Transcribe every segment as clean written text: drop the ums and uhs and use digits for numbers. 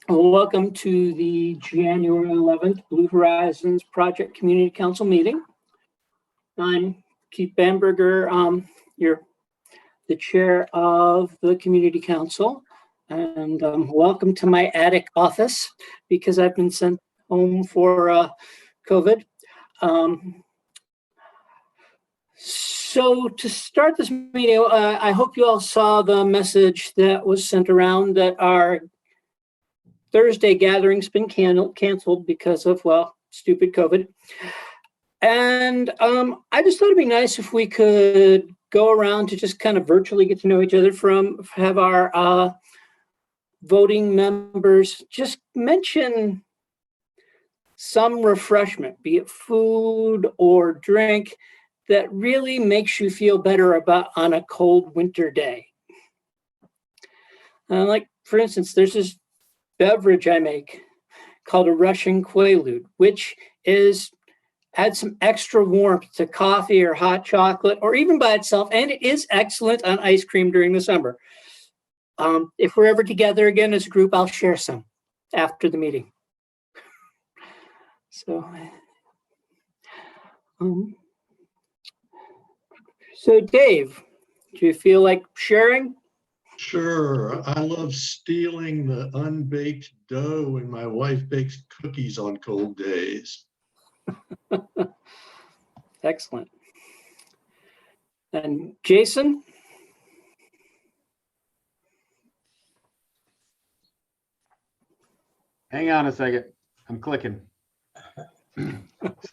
Welcome to the January 11th Blue Horizons Project Community Council meeting. I'm Keith Bamberger. You're the chair of the Community Council, and welcome to my attic office because I've been sent home for COVID. So to start this meeting, I hope you all saw the message that was sent around that our Thursday gathering's been canceled because of, well, stupid COVID. And I just thought it'd be nice if we could go around to just kind of virtually get to know each other, have our voting members just mention some refreshment, be it food or drink, that really makes you feel better about on a cold winter day. Like, for instance, there's this beverage I make called a Russian Quaalude, which adds some extra warmth to coffee or hot chocolate, or even by itself, and it is excellent on ice cream during the summer. If we're ever together again as a group, I'll share some after the meeting. So Dave, do you feel like sharing? Sure. I love stealing the unbaked dough when my wife bakes cookies on cold days. Excellent. And Jason? Hang on a second. I'm clicking.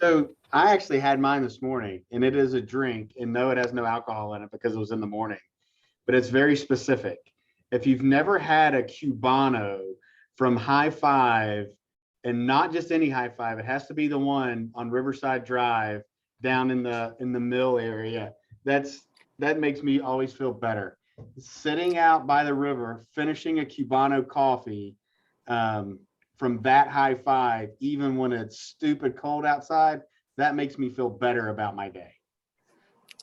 So I actually had mine this morning, and it is a drink, and no, it has no alcohol in it because it was in the morning, but it's very specific. If you've never had a Cubano from High Five, and not just any High Five, it has to be the one on Riverside Drive down in the mill area. That makes me always feel better. Sitting out by the river, finishing a Cubano coffee from that High Five, even when it's stupid cold outside, that makes me feel better about my day.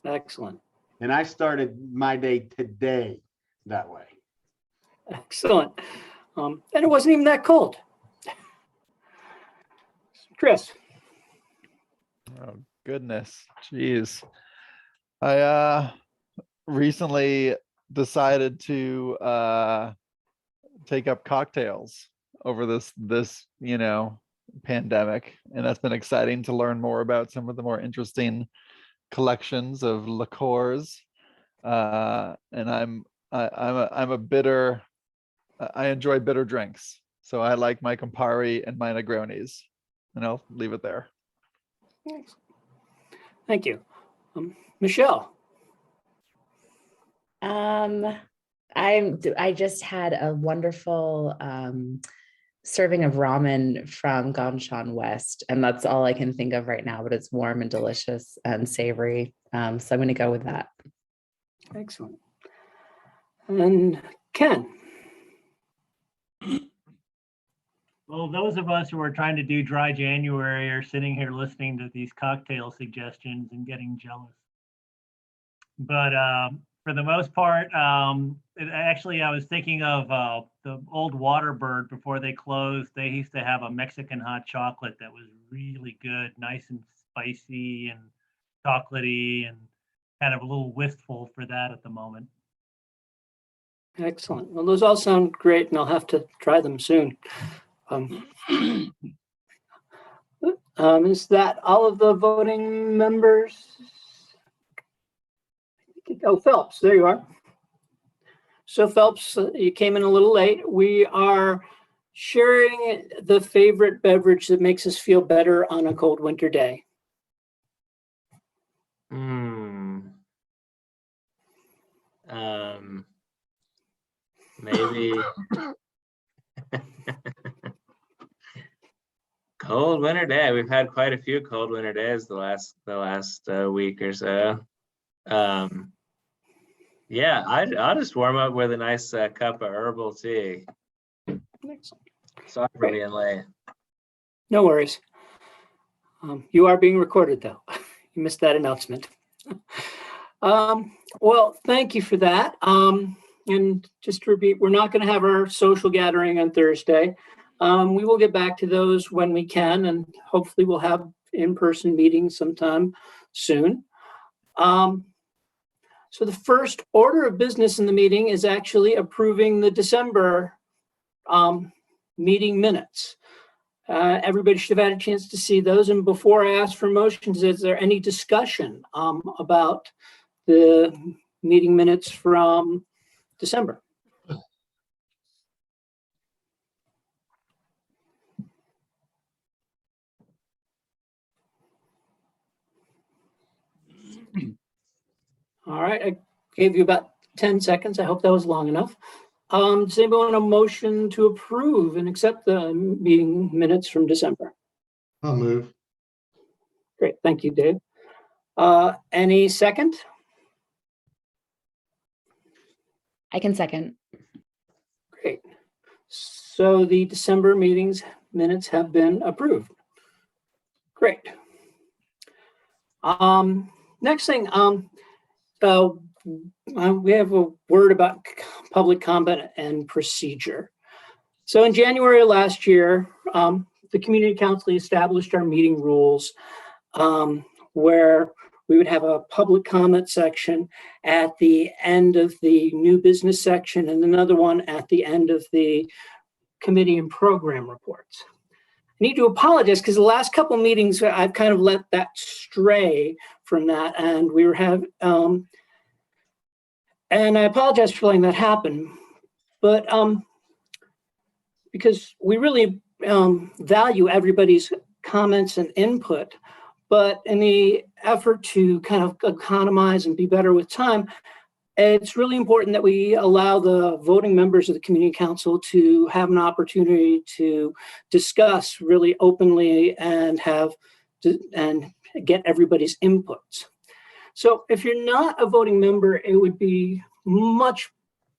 Excellent. And I started my day today that way. Excellent. And it wasn't even that cold. Chris. Oh, goodness. Jeez. I recently decided to take up cocktails over this pandemic, and that's been exciting to learn more about some of the more interesting collections of liqueurs. And I'm a bitter. I enjoy bitter drinks, so I like my Campari and my Negronis, and I'll leave it there. Thank you. Michelle. I just had a wonderful serving of ramen from Ganshan West, and that's all I can think of right now, but it's warm and delicious and savory. So I'm going to go with that. Excellent. And Ken. Well, those of us who are trying to do dry January are sitting here listening to these cocktail suggestions and getting jealous. But for the most part, actually, I was thinking of the old Waterbird before they closed. They used to have a Mexican hot chocolate that was really good, nice and spicy and chocolatey, and kind of a little wistful for that at the moment. Excellent. Well, those all sound great, and I'll have to try them soon. Is that all of the voting members? Oh, Phelps, there you are. So Phelps, you came in a little late. We are sharing the favorite beverage that makes us feel better on a cold winter day. Maybe cold winter day. We've had quite a few cold winter days the last week or so. Yeah, I'll just warm up with a nice cup of herbal tea. Excellent. Sorry for being late. No worries. You are being recorded, though. You missed that announcement. Well, thank you for that. And just to repeat, we're not going to have our social gathering on Thursday. We will get back to those when we can, and hopefully we'll have in-person meetings sometime soon. So the first order of business in the meeting is actually approving the December meeting minutes. Everybody should have had a chance to see those. And before I ask for motions, is there any discussion about the meeting minutes from December? All right, I gave you about 10 seconds. I hope that was long enough. Does anybody want a motion to approve and accept the meeting minutes from December? I'll move. Great, thank you, Dave. Any second? I can second. Great. So the December meetings minutes have been approved. Great. Next thing, we have a word about public comment and procedure. So in January of last year, the Community Council established our meeting rules where we would have a public comment section at the end of the new business section and another one at the end of the committee and program reports. I need to apologize because the last couple of meetings I've kind of let that stray from that, and we were and I apologize for letting that happen, but because we really value everybody's comments and input, but in the effort to kind of economize and be better with time, it's really important that we allow the voting members of the Community Council to have an opportunity to discuss really openly and get everybody's inputs. So if you're not a voting member, it would be much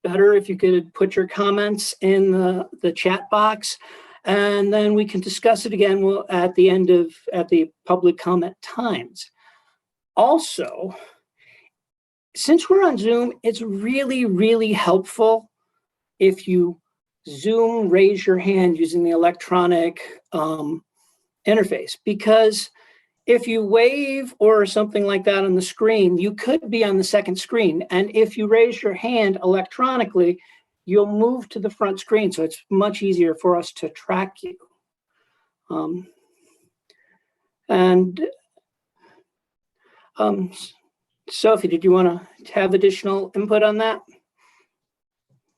better if you could put your comments in the chat box, and then we can discuss it again at the public comment times. Also, since we're on Zoom, it's really, really helpful if you Zoom raise your hand using the electronic interface, because if you wave or something like that on the screen, you could be on the second screen. And if you raise your hand electronically, you'll move to the front screen. So it's much easier for us to track you. Sophie, did you want to have additional input on that?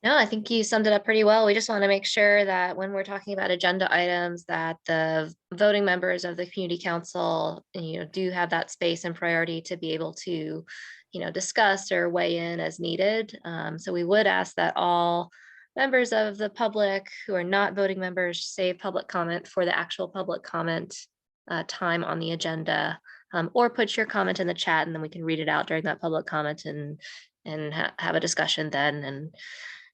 No, I think you summed it up pretty well. We just want to make sure that when we're talking about agenda items, that the voting members of the community council, do have that space and priority to be able to, discuss or weigh in as needed. So we would ask that all members of the public who are not voting members save public comment for the actual public comment time on the agenda, or put your comment in the chat, and then we can read it out during that public comment and have a discussion then. And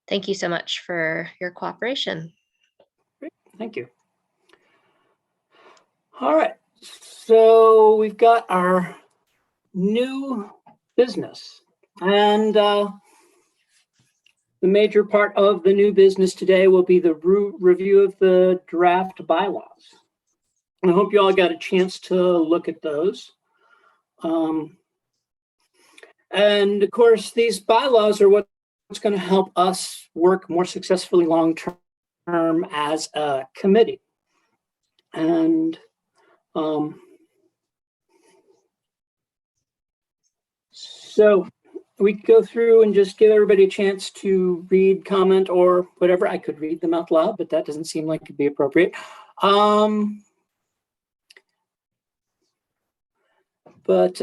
thank you so much for your cooperation. Great, thank you. All right, so we've got our new business, and the major part of the new business today will be the review of the draft bylaws. I hope you all got a chance to look at those. And of course, these bylaws are what's going to help us work more successfully long-term as a committee. And so we go through and just give everybody a chance to read, comment, or whatever. I could read them out loud, but that doesn't seem like it'd be appropriate. But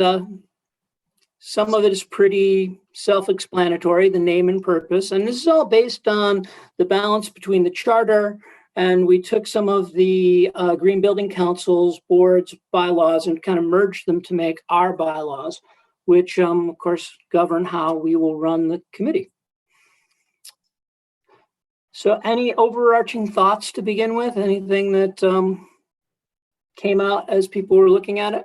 some of it is pretty self-explanatory, the name and purpose. And this is all based on the balance between the charter, and we took some of the Green Building Council's board's bylaws and kind of merged them to make our bylaws, which of course govern how we will run the committee. So any overarching thoughts to begin with? Anything that came out as people were looking at it?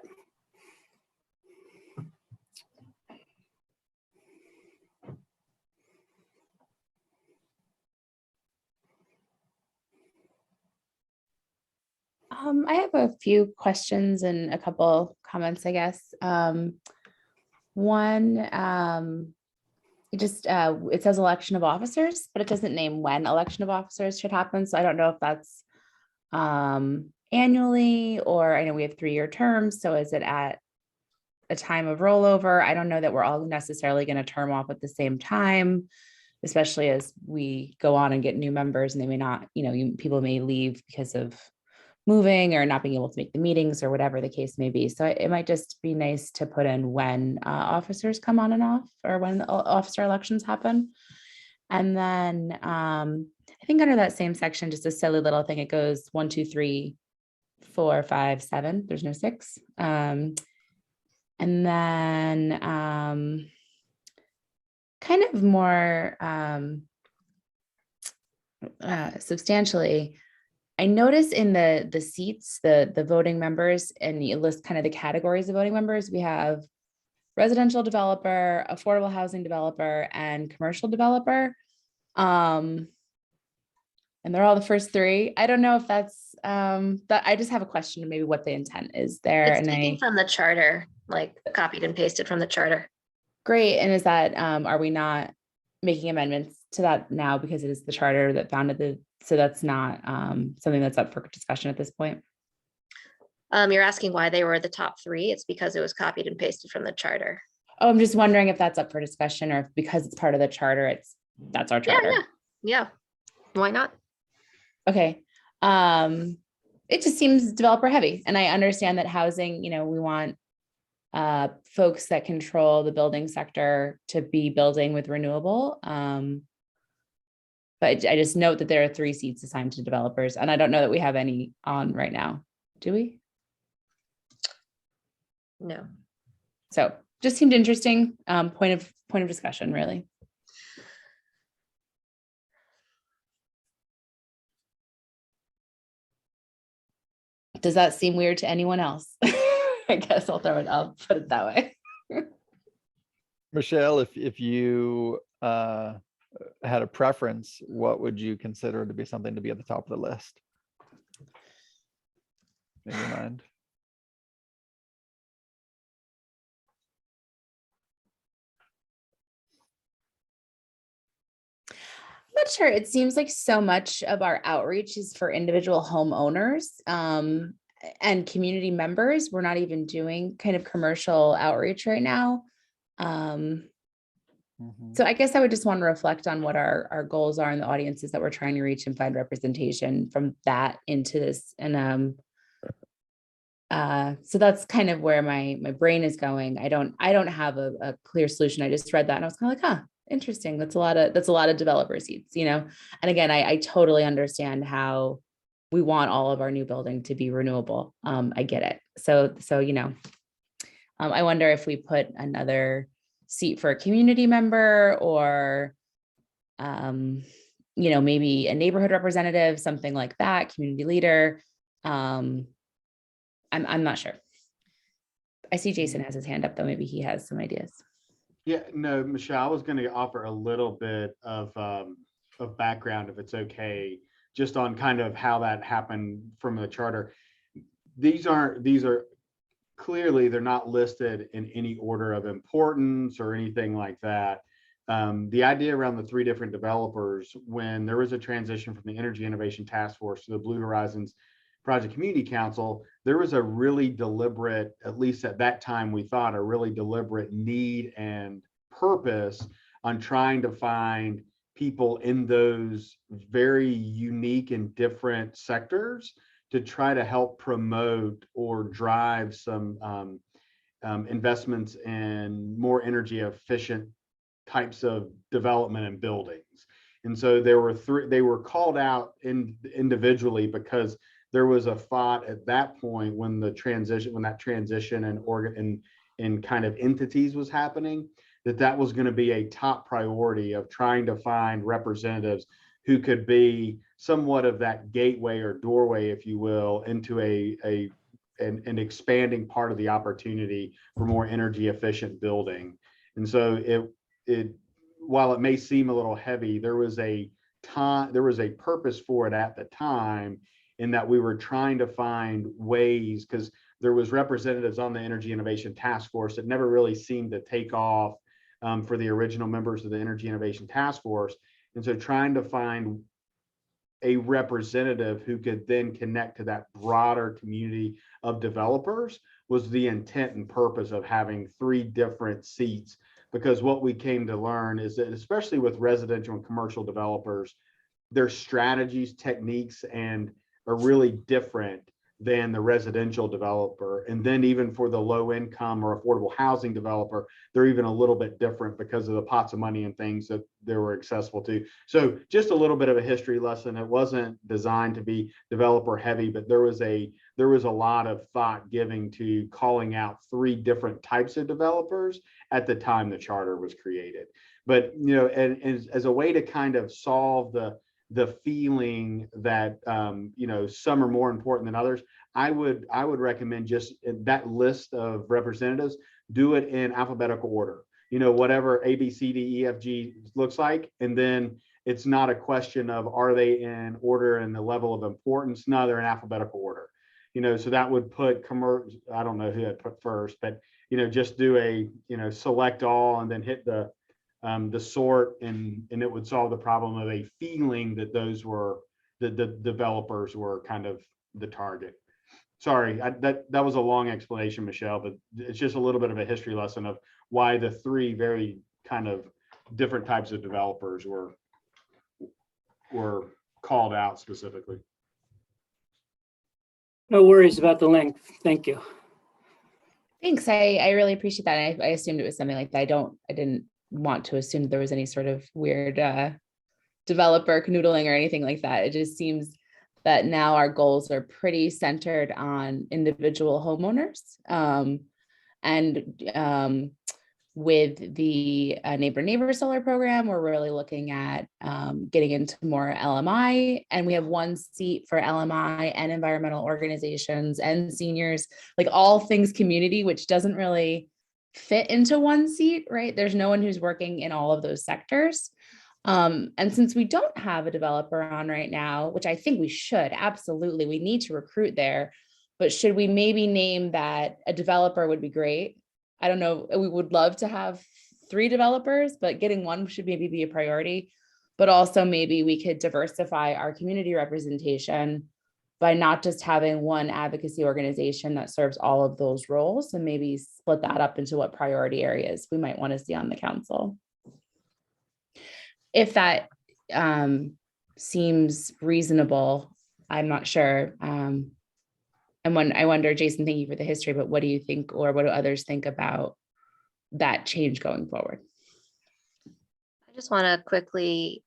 I have a few questions and a couple comments, I guess. One, it says election of officers, but it doesn't name when election of officers should happen. So I don't know if that's annually, or I know we have 3-year terms. So is it at a time of rollover? I don't know that we're all necessarily going to term off at the same time, especially as we go on and get new members, and they may not, people may leave because of moving or not being able to make the meetings or whatever the case may be. So it might just be nice to put in when officers come on and off, or when the officer elections happen. And then I think under that same section, just a silly little thing, it goes 1, 2, 3, 4, 5, 7. There's no 6. And then kind of more substantially, I notice in the seats, the voting members, and you list kind of the categories of voting members, we have residential developer, affordable housing developer, and commercial developer. And they're all the first 3. I don't know if that's that. I just have a question of maybe what the intent is there. It's taken from the charter, like copied and pasted from the charter. Great. And is that, are we not making amendments to that now because it is the charter that founded so that's not something that's up for discussion at this point? You're asking why they were the top 3. It's because it was copied and pasted from the charter. Oh, I'm just wondering if that's up for discussion, or if because it's part of the charter, that's our charter. Yeah. Why not? Okay. It just seems developer heavy. And I understand that housing, we want folks that control the building sector to be building with renewable. But I just note that there are 3 seats assigned to developers, and I don't know that we have any on right now. Do we? No. So just seemed interesting. Point of discussion, really. Does that seem weird to anyone else? I guess I'll put it that way. Michelle, if you had a preference, what would you consider to be something to be at the top of the list in your mind? I'm not sure. It seems like so much of our outreach is for individual homeowners and community members. We're not even doing kind of commercial outreach right now. So I guess I would just want to reflect on what our goals are and the audiences that we're trying to reach, and find representation from that into this. And so that's kind of where my brain is going. I don't have a clear solution. I just read that and I was kind of like, huh, interesting. That's a lot of developer seats, And again, I totally understand how we want all of our new building to be renewable. I get it. So I wonder if we put another seat for a community member, or maybe a neighborhood representative, something like that, community leader. I'm not sure. I see Jason has his hand up, though. Maybe he has some ideas. Yeah, no, Michelle, I was going to offer a little bit of background, if it's okay, just on kind of how that happened from the charter. These are clearly, they're not listed in any order of importance or anything like that. The idea around the 3 different developers, when there was a transition from the Energy Innovation Task Force to the Blue Horizons Project Community Council, there was a really deliberate, at least at that time, we thought a really deliberate need and purpose on trying to find people in those very unique and different sectors to try to help promote or drive some investments in more energy efficient types of development and buildings. And so there were 3, they were called out individually because there was a thought at that point when that transition and kind of entities was happening, that was going to be a top priority of trying to find representatives who could be somewhat of that gateway or doorway, if you will, into an expanding part of the opportunity for more energy efficient building. And so while it may seem a little heavy, there was a purpose for it at the time. in that we were trying to find ways, because there was representatives on the Energy Innovation Task Force that never really seemed to take off for the original members of the Energy Innovation Task Force. And so trying to find a representative who could then connect to that broader community of developers was the intent and purpose of having 3 different seats. Because what we came to learn is that, especially with residential and commercial developers, their strategies, techniques, and are really different than the residential developer. And then even for the low income or affordable housing developer, they're even a little bit different because of the pots of money and things that they were accessible to. So just a little bit of a history lesson. It wasn't designed to be developer heavy, but there was a lot of thought giving to calling out 3 different types of developers at the time the charter was created. But, you know, and as a way to kind of solve the feeling that you know, some are more important than others, I would recommend just that list of representatives, do it in alphabetical order. You know, whatever A, B, C, D, E, F, G looks like, and then it's not a question of are they in order and the level of importance. No, they're in alphabetical order. You know, so that would put I don't know who I'd put first, but you know, just do a, you know, select all and then hit the sort, and it would solve the problem of a feeling that those were the developers were kind of the target. Sorry, that was a long explanation, Michelle, but it's just a little bit of a history lesson of why the 3 very kind of different types of developers were called out specifically. No worries about the length. Thank you. Thanks. I really appreciate that. I assumed it was something like that. I didn't want to assume there was any sort of weird developer canoodling or anything like that. It just seems that now our goals are pretty centered on individual homeowners. With the neighbor solar program, we're really looking at getting into more LMI, and we have 1 seat for LMI and environmental organizations and seniors, like all things community, which doesn't really fit into 1 seat, right? There's no one who's working in all of those sectors. And since we don't have a developer on right now, which I think we should, absolutely, we need to recruit there, but should we maybe name that a developer would be great? I don't know, we would love to have 3 developers, but getting 1 should maybe be a priority. But also maybe we could diversify our community representation by not just having 1 advocacy organization that serves all of those roles, and maybe split that up into what priority areas we might want to see on the council. If that seems reasonable, I'm not sure. And when I wonder, Jason, thank you for the history, but what do you think, or what do others think about that change going forward? I just want to quickly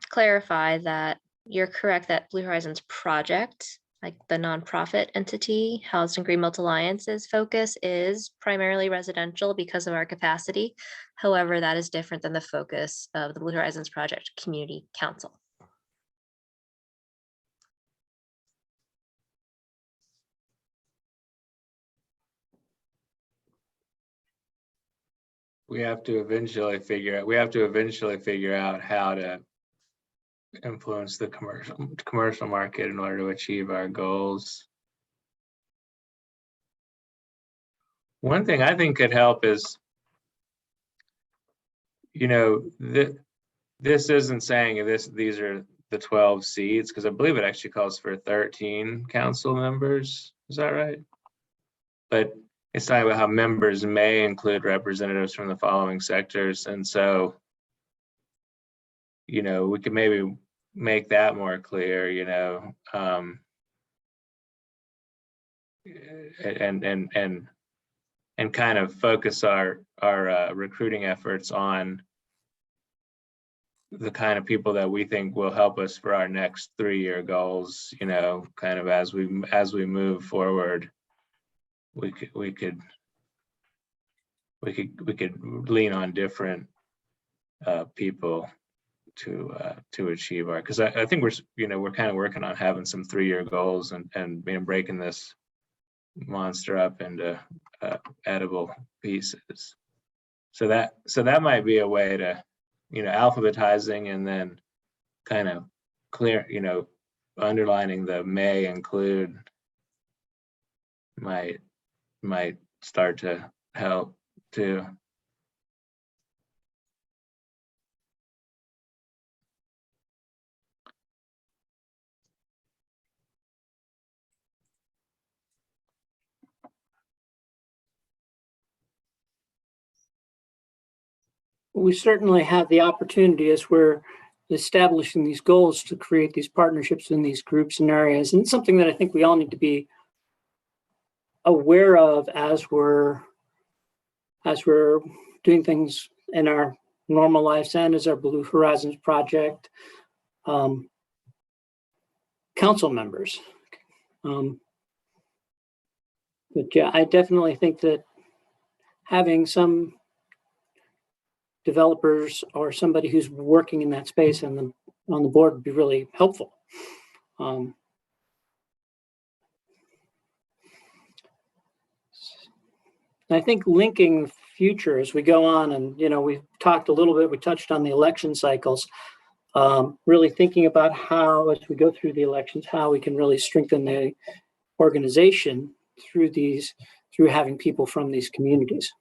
clarify that you're correct that Blue Horizons Project, like the nonprofit entity housed in Greenbelt Alliance's focus is primarily residential because of our capacity. However, that is different than the focus of the Blue Horizons Project Community Council. We have to eventually figure out how to influence the commercial market in order to achieve our goals. One thing I think could help is, you know, this isn't saying these are the 12 seats, because I believe it actually calls for 13 council members. Is that right? But it's talking about how members may include representatives from the following sectors. And so, you know, we could maybe make that more clear, you know, and kind of focus our recruiting efforts on the kind of people that we think will help us for our next 3-year goals, you know, kind of as we move forward. We could lean on different people to achieve our, because I think we're kind of working on having some 3-year goals and breaking this monster up into edible pieces. So that might be a way to, you know, alphabetizing and then kind of clear, you know, underlining the may include might start to help too. We certainly have the opportunity as we're establishing these goals to create these partnerships in these groups and areas. And it's something that I think we all need to be aware of as we're doing things in our normal lives and as our Blue Horizons project council members. But yeah, I definitely think that having some developers or somebody who's working in that space on the board would be really helpful. I think linking future as we go on, and we've talked a little bit, we touched on the election cycles, really thinking about how, as we go through the elections, how we can really strengthen the organization through having people from these communities.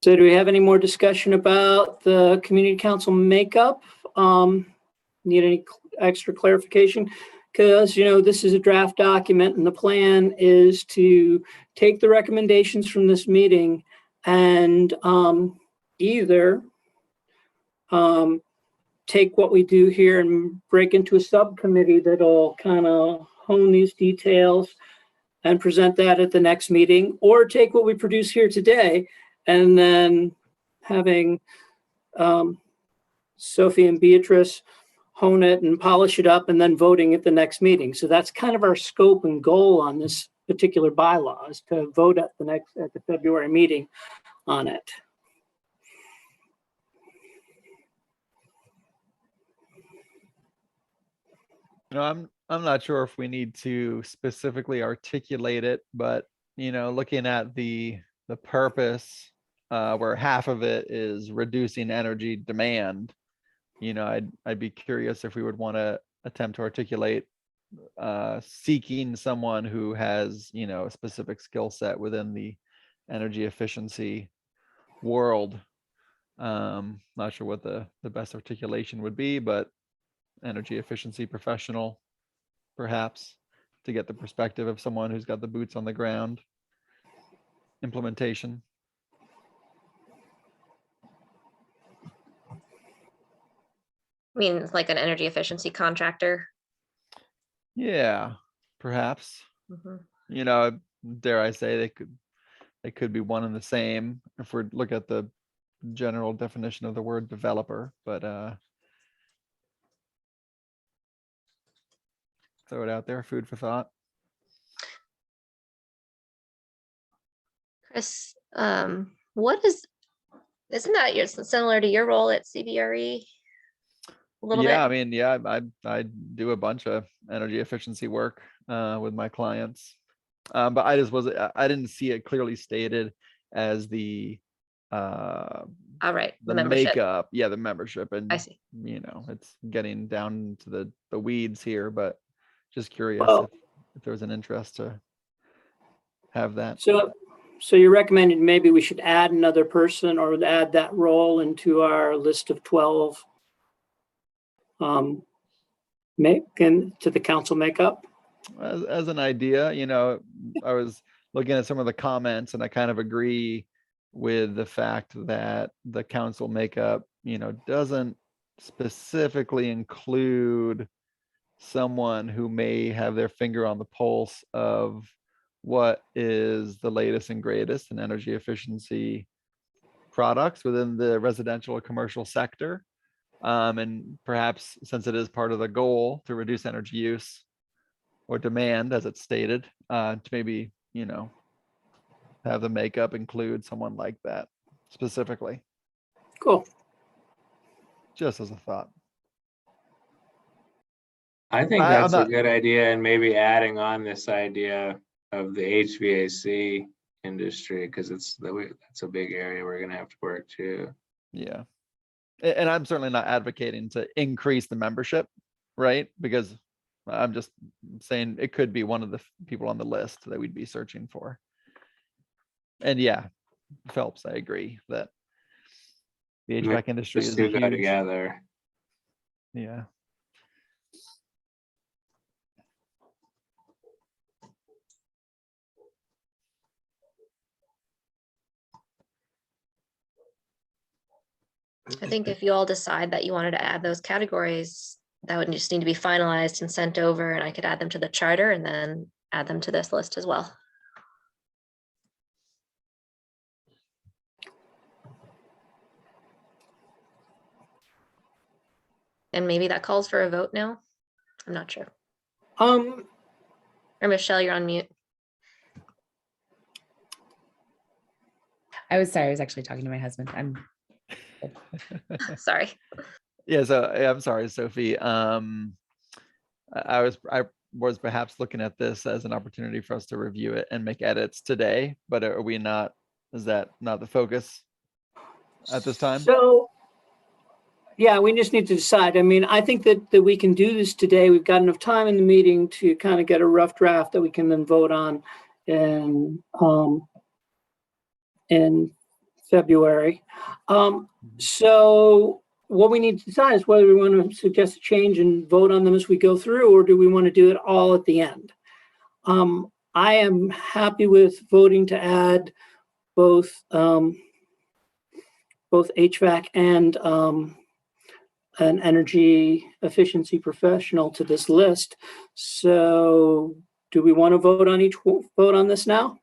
So do we have any more discussion about the community council makeup? Need any extra clarification? Because, this is a draft document and the plan is to take the recommendations from this meeting and either take what we do here and break into a subcommittee that'll kind of hone these details and present that at the next meeting, or take what we produce here today and then having Sophie and Beatrice hone it and polish it up and then voting at the next meeting. So that's kind of our scope and goal on this particular bylaw, is to vote at the February meeting on it. I'm not sure if we need to specifically articulate it, but looking at the purpose, where half of it is reducing energy demand, I'd be curious if we would want to attempt to articulate seeking someone who has a specific skill set within the energy efficiency world. Not sure what the best articulation would be, but energy efficiency professional, perhaps, to get the perspective of someone who's got the boots on the ground. Implementation. I mean, it's like an energy efficiency contractor. Yeah, perhaps. Mhm. Dare I say they could be one and the same if we look at the general definition of the word developer, but throw it out there, food for thought. Chris, isn't that similar to your role at CBRE? A little Yeah, bit? I do a bunch of energy efficiency work with my clients, but I didn't see it clearly stated as the All right, the the membership. makeup. Yeah, the membership, and I see. it's getting down to the weeds here, but just curious Well, if there was an interest to have that. So you recommended maybe we should add another person or add that role into our list of 12 to the council makeup? As an idea, I was looking at some of the comments and I kind of agree with the fact that the council makeup, doesn't specifically include someone who may have their finger on the pulse of what is the latest and greatest in energy efficiency products within the residential or commercial sector. And perhaps, since it is part of the goal to reduce energy use or demand, as it's stated, to maybe, have the makeup include someone like that specifically, Cool. just as a thought. I think I'm that's a not- good idea, and maybe adding on this idea of the HVAC industry, because that's a big area we're gonna have to work too. Yeah. And I'm certainly not advocating to increase the membership, right? Because I'm just saying it could be one of the people on the list that we'd be searching for. And yeah, Phelps, I agree that the HVAC industry Just is to go huge. together. Yeah. I think if you all decide that you wanted to add those categories, that would just need to be finalized and sent over, and I could add them to the charter and then add them to this list as well. And maybe that calls for a vote now. I'm not sure. Um, Or Michelle, you're on mute. I was sorry, I was actually talking to my husband. Sorry. Yeah, so yeah, I'm sorry, Sophie. I was perhaps looking at this as an opportunity for us to review it and make edits today, but are we not, is that not the focus at this time? So, yeah, we just need to decide. I mean, I think that we can do this today. We've got enough time in the meeting to kind of get a rough draft that we can then vote on in February. So what we need to decide is whether we want to suggest a change and vote on them as we go through, or do we want to do it all at the end? I am happy with voting to add both HVAC and an energy efficiency professional to this list. So do we want to vote on this now?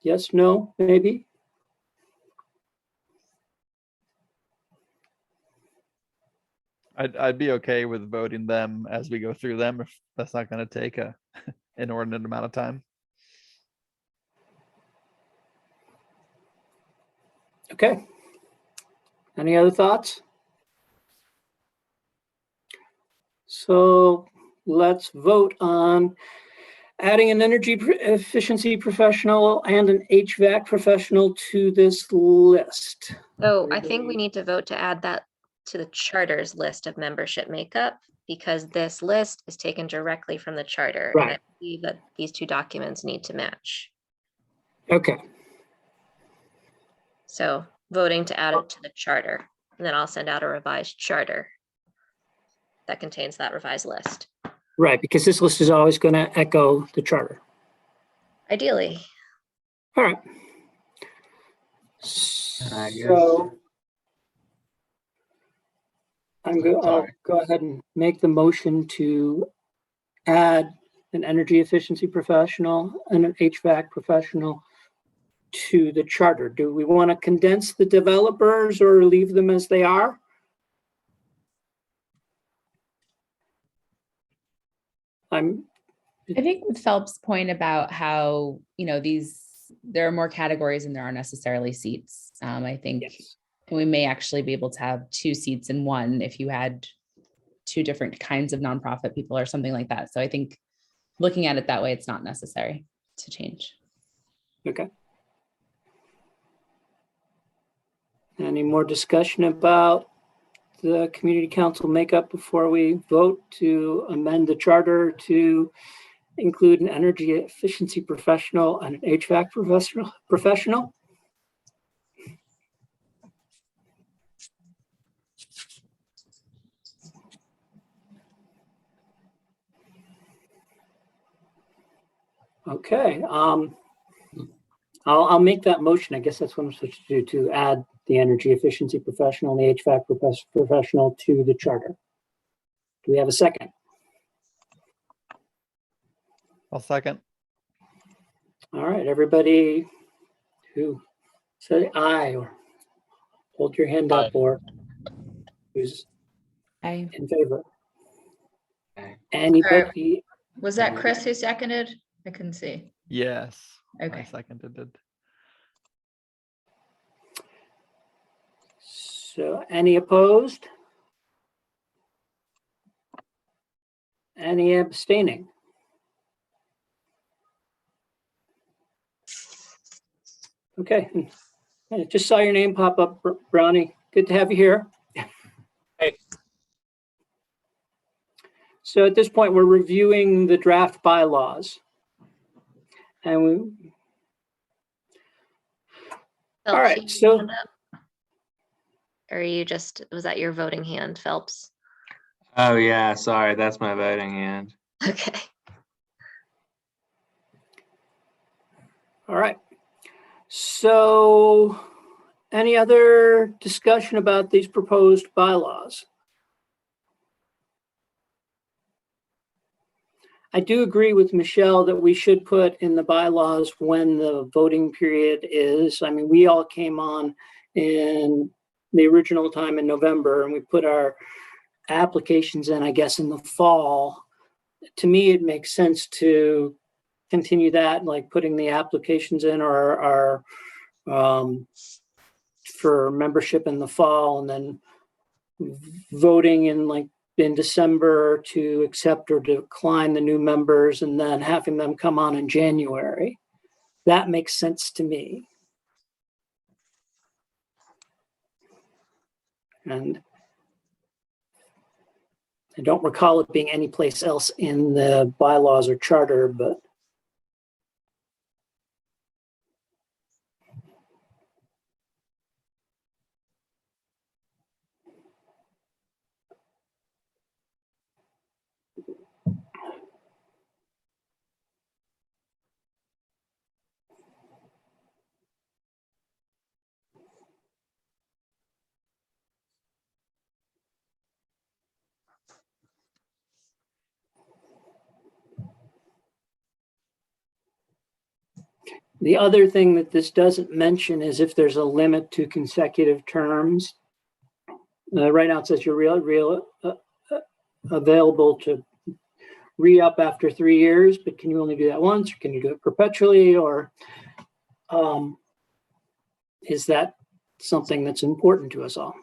Yes, no, maybe? I'd be okay with voting them as we go through them if that's not going to take a inordinate amount of time. Okay. Any other thoughts? So let's vote on adding an energy efficiency professional and an HVAC professional to this list. So I think we need to vote to add that to the charter's list of membership makeup, because this list is taken directly from the charter. And I Right. believe that these two documents need to match. Okay. So voting to add it to the charter, and then I'll send out a revised charter that contains that revised list. Right, because this list is always going to echo the charter. Ideally. All right. I guess. So I'll Sorry. go ahead and make the motion to add an energy efficiency professional and an HVAC professional to the charter. Do we want to condense the developers or leave them as they are? I think with Phelps' point about how, there are more categories than there are necessarily seats. I think Yes. we may actually be able to have 2 seats in one if you had 2 different kinds of nonprofit people or something like that. So I think looking at it that way, it's not necessary to change. Okay. Any more discussion about the community council makeup before we vote to amend the charter to include an energy efficiency professional and an HVAC professional? Okay, I'll make that motion. I guess that's what I'm supposed to do, to add the energy efficiency professional and the HVAC professional to the charter. Do we have a second? I'll second. All right, everybody who say aye or hold your hand up, or who's I in favor? Aye. Anybody? Was that Chris who seconded? I couldn't see. Yes. I Okay. seconded it. So any opposed? Any abstaining? Okay, I just saw your name pop up, Brownie. Good to have you here. Hey. So at this point, we're reviewing the draft bylaws. And we, Phelps, right, you have so- your hand up? Or are you just, was that your voting hand, Phelps? Oh, yeah, sorry, that's my voting hand. Okay. all right. So any other discussion about these proposed bylaws? I do agree with Michelle that we should put in the bylaws when the voting period is. I mean, we all came on in the original time in November and we put our applications in, I guess, in the fall. To me, it makes sense to continue that, like putting the applications in or for membership in the fall and then voting in December to accept or decline the new members and then having them come on in January. That makes sense to me. And I don't recall it being any place else in the bylaws or charter, but the other thing that this doesn't mention is if there's a limit to consecutive terms. Right now it says you're available to re-up after 3 years, but can you only do that once or can you do it perpetually, or is that something that's important to us all?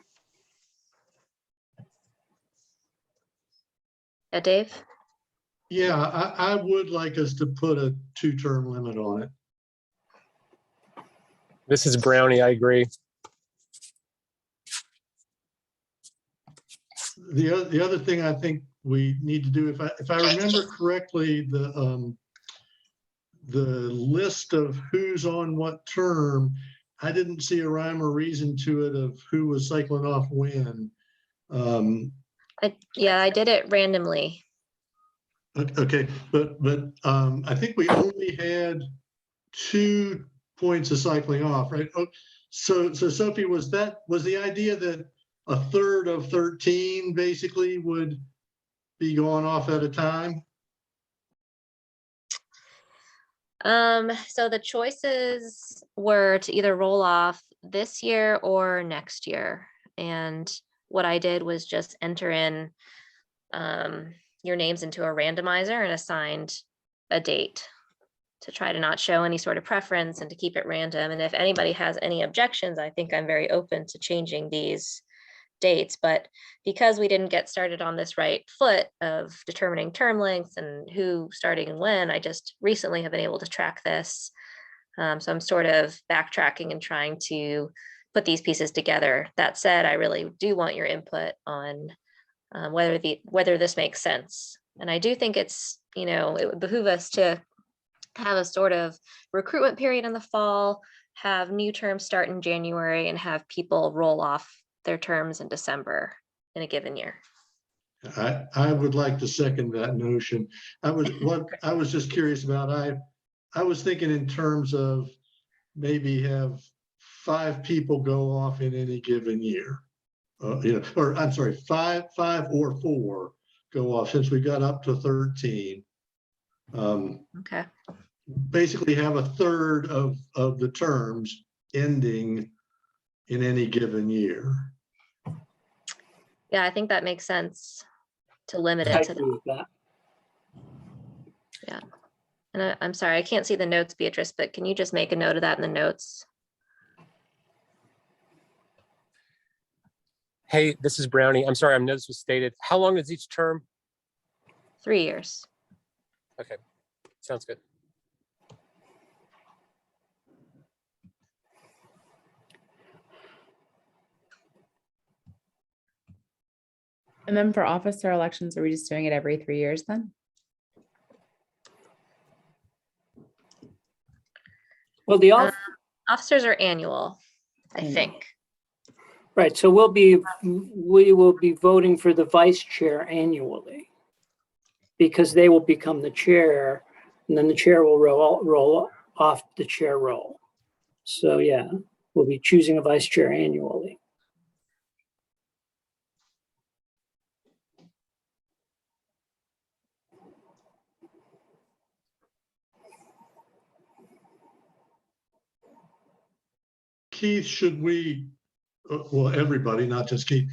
Yeah, Dave? Yeah, I would like us to put a 2-term limit on it. This is Brownie. I agree. The other thing I think we need to do, if I remember correctly, the list of who's on what term, I didn't see a rhyme or reason to it of who was cycling off when. Yeah, I did it randomly. Okay, but I think we only had 2 points of cycling off, right? Oh, so Sophie, was the idea that a third of 13 basically would be going off at a time? So the choices were to either roll off this year or next year. And what I did was just enter in your names into a randomizer and assigned a date to try to not show any sort of preference and to keep it random. And if anybody has any objections, I think I'm very open to changing these dates. But because we didn't get started on this right foot of determining term lengths and who starting and when, I just recently have been able to track this. So I'm sort of backtracking and trying to put these pieces together. That said, I really do want your input on whether this makes sense. And I do think it's, it would behoove us to have a sort of recruitment period in the fall, have new terms start in January, and have people roll off their terms in December in a given year. I would like to second that notion. What I was just curious about, I was thinking in terms of maybe have 5 people go off in any given year. Or I'm sorry, 5 or 4 go off, since we got up to 13. Okay. Basically have a third of the terms ending in any given year. Yeah, I think that makes sense to limit I it to agree with that. that. And I'm sorry, I can't see the notes, Beatrice, but can you just make a note of that in the notes? Hey, this is Brownie. I'm sorry, I know this was stated. How long is each term? 3 years. Okay, sounds good. And then for officer elections, are we just doing it every 3 years then? Well, the, Officers are annual, I Annual. think. right, so we will be voting for the vice chair annually because they will become the chair, and then the chair will roll off the chair role. So yeah, we'll be choosing a vice chair annually. Keith, should we, well, everybody, not just Keith,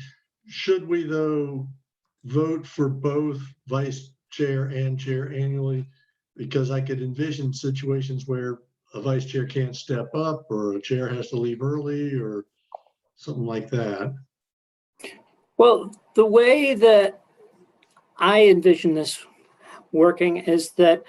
should we though vote for both vice chair and chair annually? Because I could envision situations where a vice chair can't step up or a chair has to leave early or something like that. Well, the way that I envision this working is that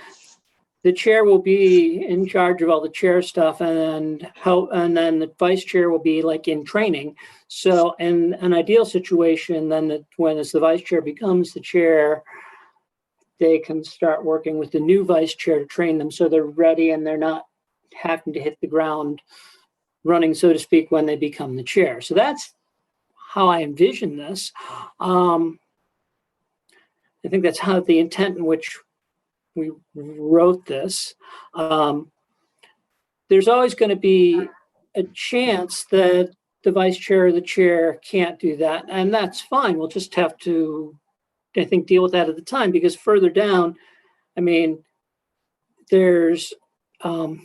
the chair will be in charge of all the chair stuff and then the vice chair will be like in training. So in an ideal situation, then when as the vice chair becomes the chair, they can start working with the new vice chair to train them so they're ready and they're not having to hit the ground running, so to speak, when they become the chair. So that's how I envision this. I think that's how the intent in which we wrote this. There's always going to be a chance that the vice chair or the chair can't do that, and that's fine. We'll just have to, I think, deal with that at the time, because further down, I mean, there's, I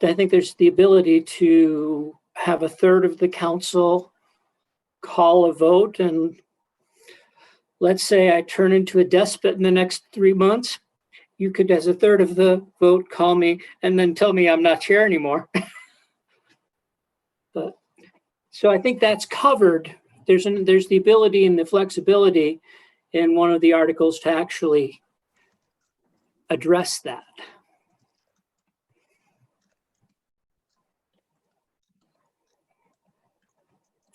think there's the ability to have a third of the council call a vote, and let's say I turn into a despot in the next 3 months, you could, as a third of the vote, call me and then tell me I'm not chair anymore. But so I think that's covered. There's the ability and the flexibility in one of the articles to actually address that.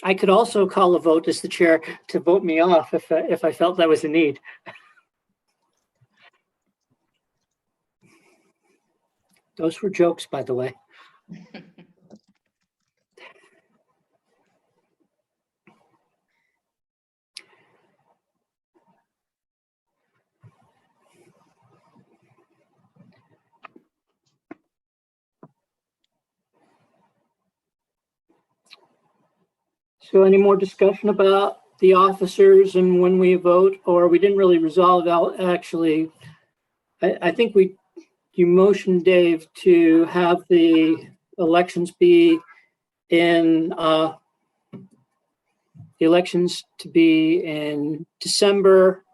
I could also call a vote as the chair to vote me off if I felt that was a need. Those were jokes, by the way. So any more discussion about the officers and when we vote, or we didn't really resolve out actually? I think you motioned, Dave, to have the elections be in December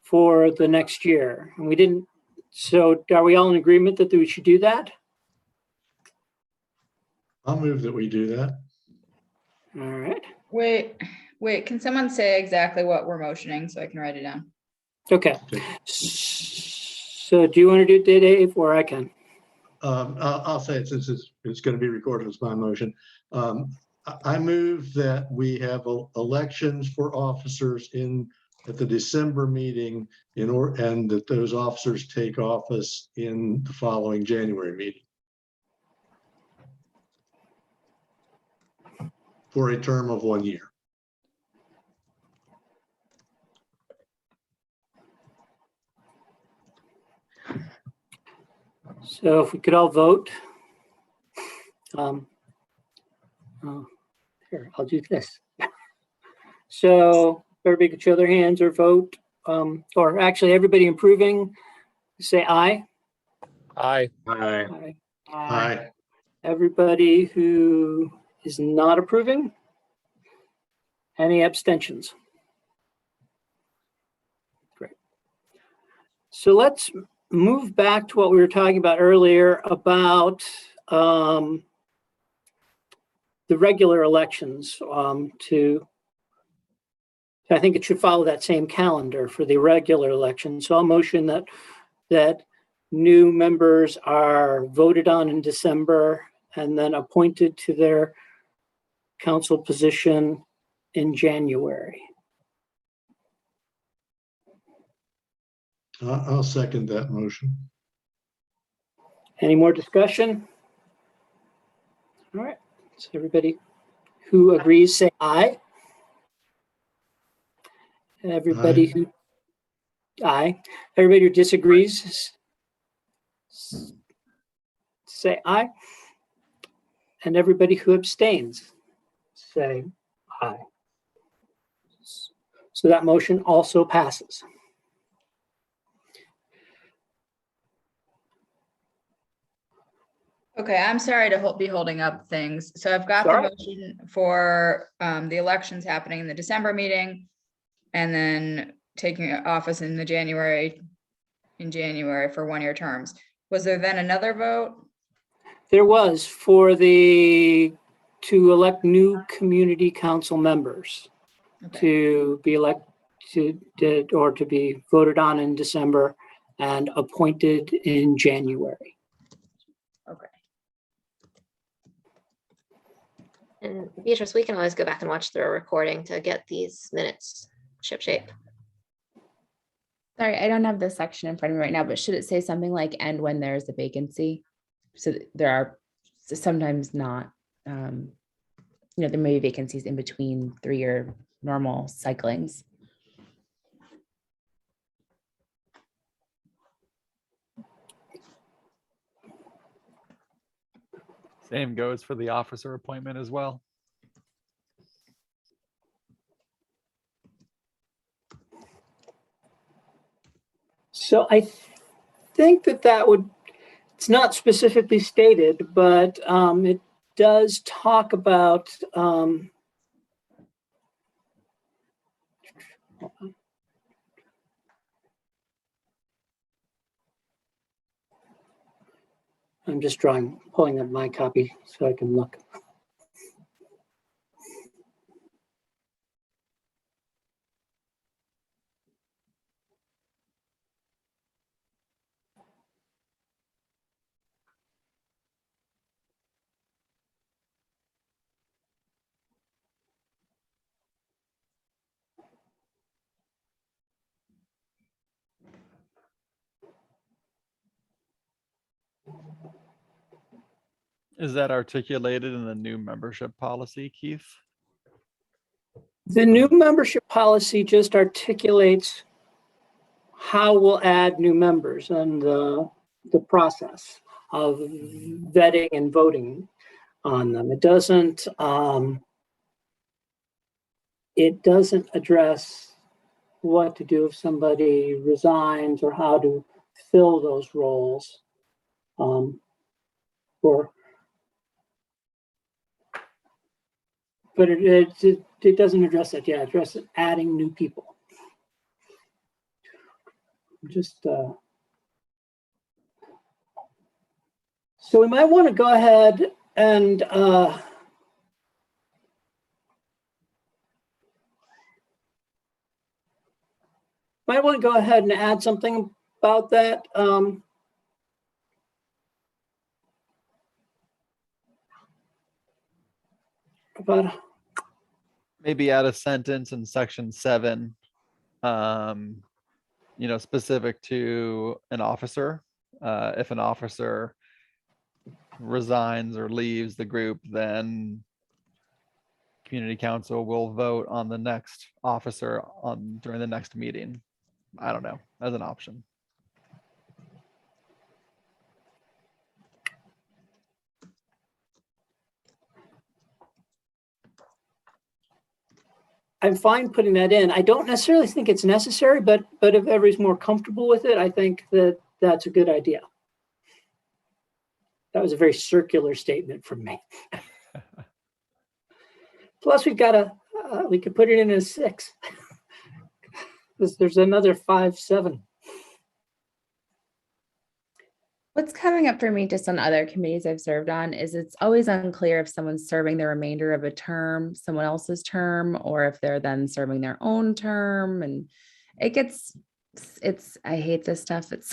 for the next year. And we didn't, so are we all in agreement that we should do that? I'll move that we do that. All right. Wait, can someone say exactly what we're motioning so I can write it down? Okay. So do you want to do it, Dave, or I can? I'll say it since it's going to be recorded as my motion. I move that we have elections for officers at the December meeting and that those officers take office in the following January meeting for a term of 1 year. So if we could all vote. Here, I'll do this. So everybody could show their hands or vote, or actually everybody approving, say aye. Aye. Aye. Aye. Aye. Everybody who is not approving? Any abstentions? Great. So let's move back to what we were talking about earlier about the regular elections I think it should follow that same calendar for the regular election. So I'll motion that new members are voted on in December and then appointed to their council position in January. I'll second that motion. Any more discussion? All right, so everybody who agrees, say aye. Everybody Aye. who, aye. Everybody who disagrees, say aye. And everybody who abstains, say aye. So that motion also passes. Okay, I'm sorry to be holding up things. So I've got the Sorry. motion for the elections happening in the December meeting and then taking office in January for 1-year terms. Was there then another vote? There was to elect new community council members Okay. to be elected or to be voted on in December and appointed in January. Okay. And Beatrice, we can always go back and watch the recording to get these minutes shipshape. Sorry, I don't have this section in front of me right now, but should it say something like, and when there's a vacancy? So there are sometimes not, there may be vacancies in between 3-year normal cyclings. Same goes for the officer appointment as well. So I think it's not specifically stated, but it does talk about I'm just pulling up my copy so I can look. Is that articulated in the new membership policy, Keith? The new membership policy just articulates how we'll add new members and the process of vetting and voting on them. It doesn't address what to do if somebody resigns or how to fill those roles. But it doesn't address that. Yeah, it addresses adding new people. So we might want to go ahead and add something about that. Maybe add a sentence in section 7, specific to an officer. If an officer resigns or leaves the group, then community council will vote on the next officer during the next meeting. I don't know, as an option. I'm fine putting that in. I don't necessarily think it's necessary, but if everybody's more comfortable with it, I think that's a good idea. That was a very circular statement from me. Plus, we could put it in as 6. There's another 5, 7. What's coming up for me just on other committees I've served on is it's always unclear if someone's serving the remainder of a term, someone else's term, or if they're then serving their own term. And it gets, I hate this stuff. It's,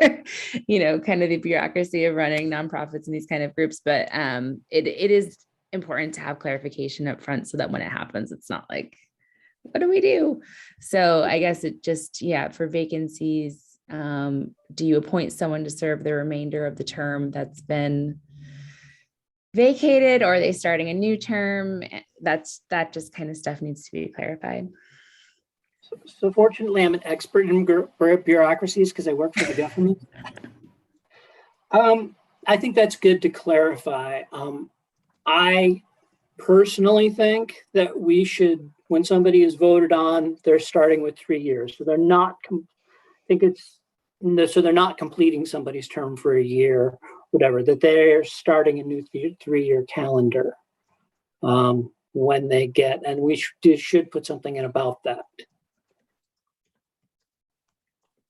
kind of the bureaucracy of running nonprofits and these kind of groups, but it is important to have clarification up front so that when it happens, it's not like, what do we do? So I guess it just, for vacancies, do you appoint someone to serve the remainder of the term that's been vacated, or are they starting a new term? That just kind of stuff needs to be clarified. So fortunately, I'm an expert in bureaucracies because I work for the government. I think that's good to clarify. I personally think that we should, when somebody is voted on, they're starting with 3 years. So they're not, so they're not completing somebody's term for a year, whatever, that they're starting a new 3-year calendar when they get, and we should put something in about that.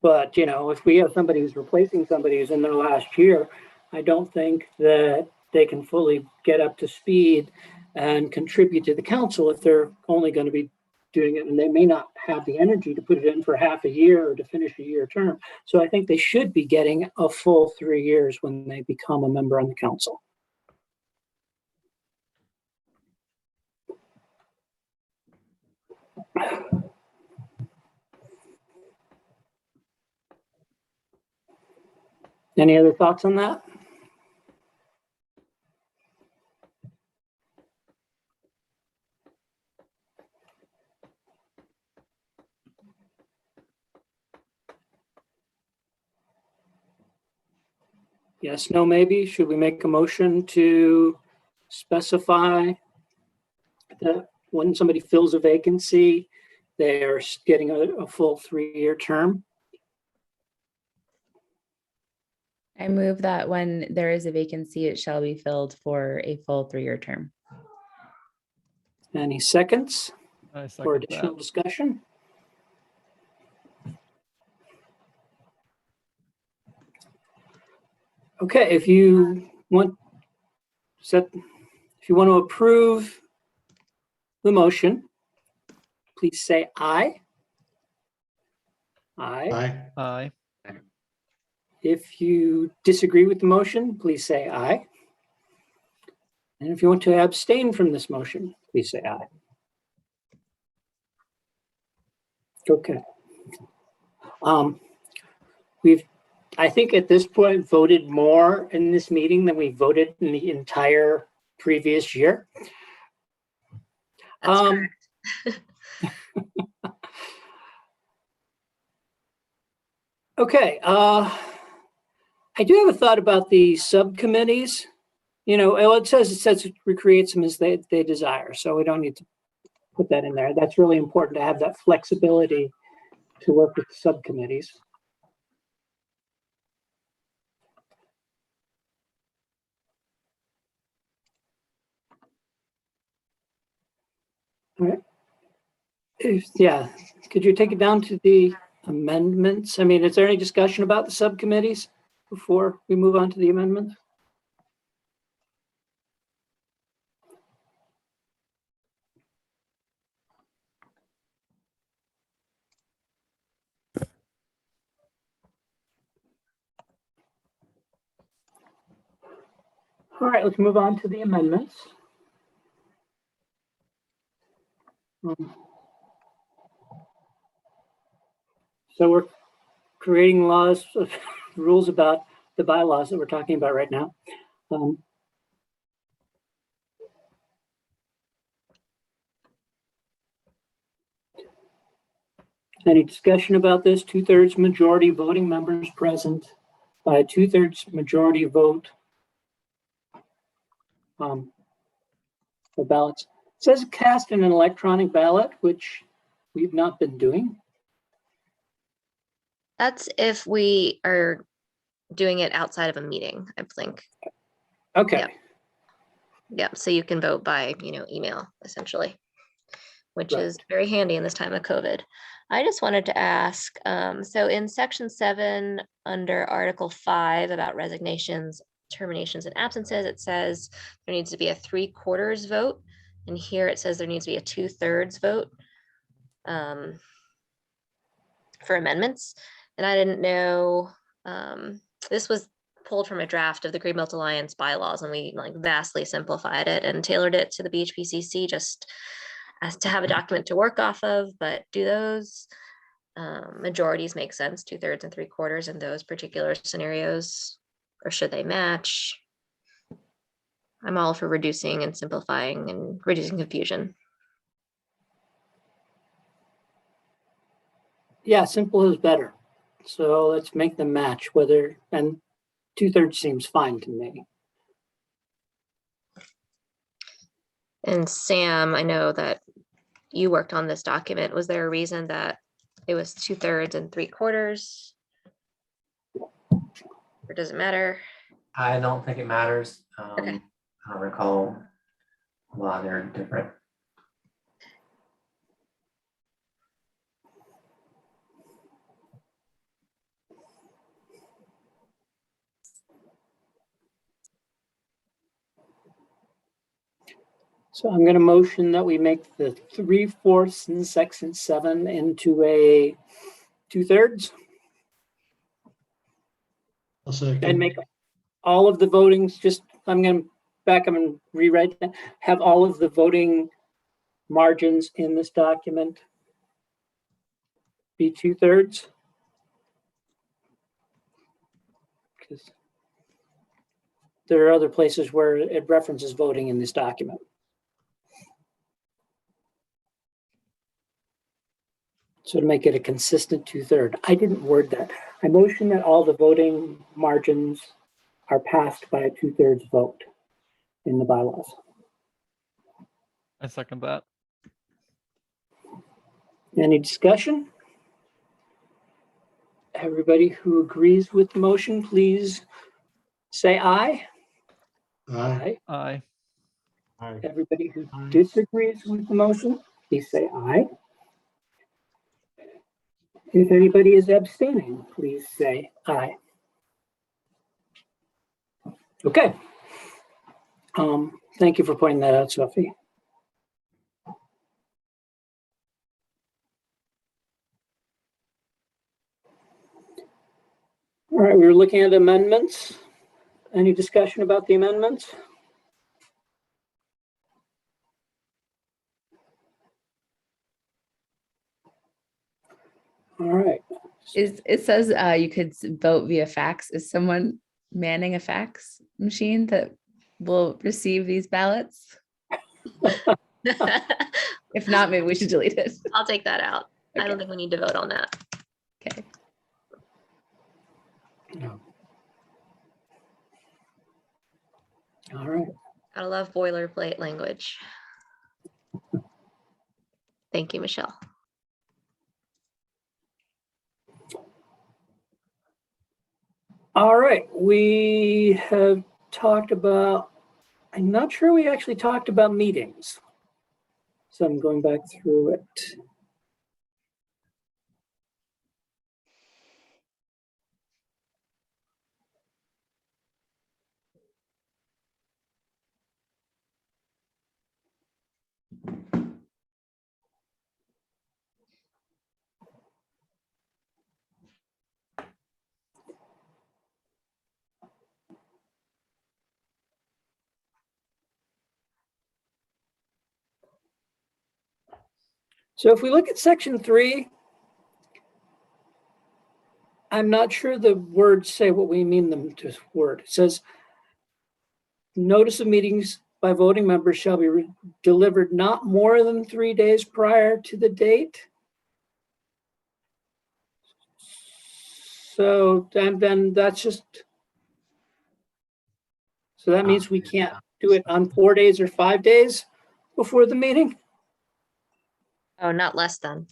But, if we have somebody who's replacing somebody who's in their last year, I don't think that they can fully get up to speed and contribute to the council if they're only going to be doing it, and they may not have the energy to put it in for half a year or to finish a year term. So I think they should be getting a full 3 years when they become a member on the council. Any other thoughts on that? Yes, no, maybe. Should we make a motion to specify that when somebody fills a vacancy, they are getting a full 3-year term? I move that when there is a vacancy, it shall be filled for a full 3-year term. Any seconds I for second additional that. discussion? Okay, if you want to approve the motion, please say aye. Aye. Aye. Aye. If you disagree with the motion, please say aye. And if you want to abstain from this motion, please say aye. Okay. I think at this point, voted more in this meeting than we voted in the entire previous year. That's correct. Okay. I do have a thought about the subcommittees. It says recreate them as they desire, so we don't need to put that in there. That's really important to have that flexibility to work with subcommittees. All right. Could you take it down to the amendments? I mean, is there any discussion about the subcommittees before we move on to the amendments? All right, let's move on to the amendments. So we're creating rules about the bylaws that we're talking about right now. Any discussion about this? 2/3 majority voting members present by a 2/3 majority vote. The ballots. It says cast in an electronic ballot, which we've not been doing. That's if we are doing it outside of a meeting, I think. Okay. Yep. Yeah, so you can vote by, email essentially, which Right. is very handy in this time of COVID. I just wanted to ask, so in section 7, under Article 5 about resignations, terminations and absences, it says there needs to be a 3/4 vote. And here it says there needs to be a 2/3 vote for amendments. And I didn't know, this was pulled from a draft of the Greenbelt Alliance bylaws, and we like vastly simplified it and tailored it to the BHPCC just as to have a document to work off of. But do those majorities make sense, 2/3 and 3/4 in those particular scenarios, or should they match? I'm all for reducing and simplifying and reducing confusion. Yeah, simple is better. So let's make them match, whether, and 2/3 seems fine to me. And Sam, I know that you worked on this document. Was there a reason that it was 2/3 and 3/4? Or does it matter? I don't think it matters. Okay. I don't recall why they're different. So I'm going to motion that we make the 3/4 in section 7 into a 2/3 I'll second. and make all of the votings just, I'm going to back up and rewrite that, have all of the voting margins in this document be 2/3. Because there are other places where it references voting in this document. So to make it a consistent 2/3, I didn't word that. I motion that all the voting margins are passed by a 2/3 vote in the bylaws. I second that. Any discussion? Everybody who agrees with the motion, please say aye. Aye. Aye. Aye. Everybody who disagrees with the motion, please say aye. If anybody is abstaining, please say aye. Okay. Thank you for pointing that out, Sophie. All right, we were looking at amendments. Any discussion about the amendments? All right. It says you could vote via fax. Is someone manning a fax machine that will receive these ballots? If not, maybe we should delete it. I'll take that out. I don't Okay. think we need to vote on that. Okay. No. All right. Gotta love boilerplate language. Thank you, Michelle. All right. We have talked about, I'm not sure we actually talked about meetings. So I'm going back through it. So if we look at section 3, I'm not sure the words say what we mean them to word. It says, notice of meetings by voting members shall be delivered not more than 3 days prior to the date. So then that's just, so that means we can't do it on 4 days or 5 days before the meeting? Oh, not less than.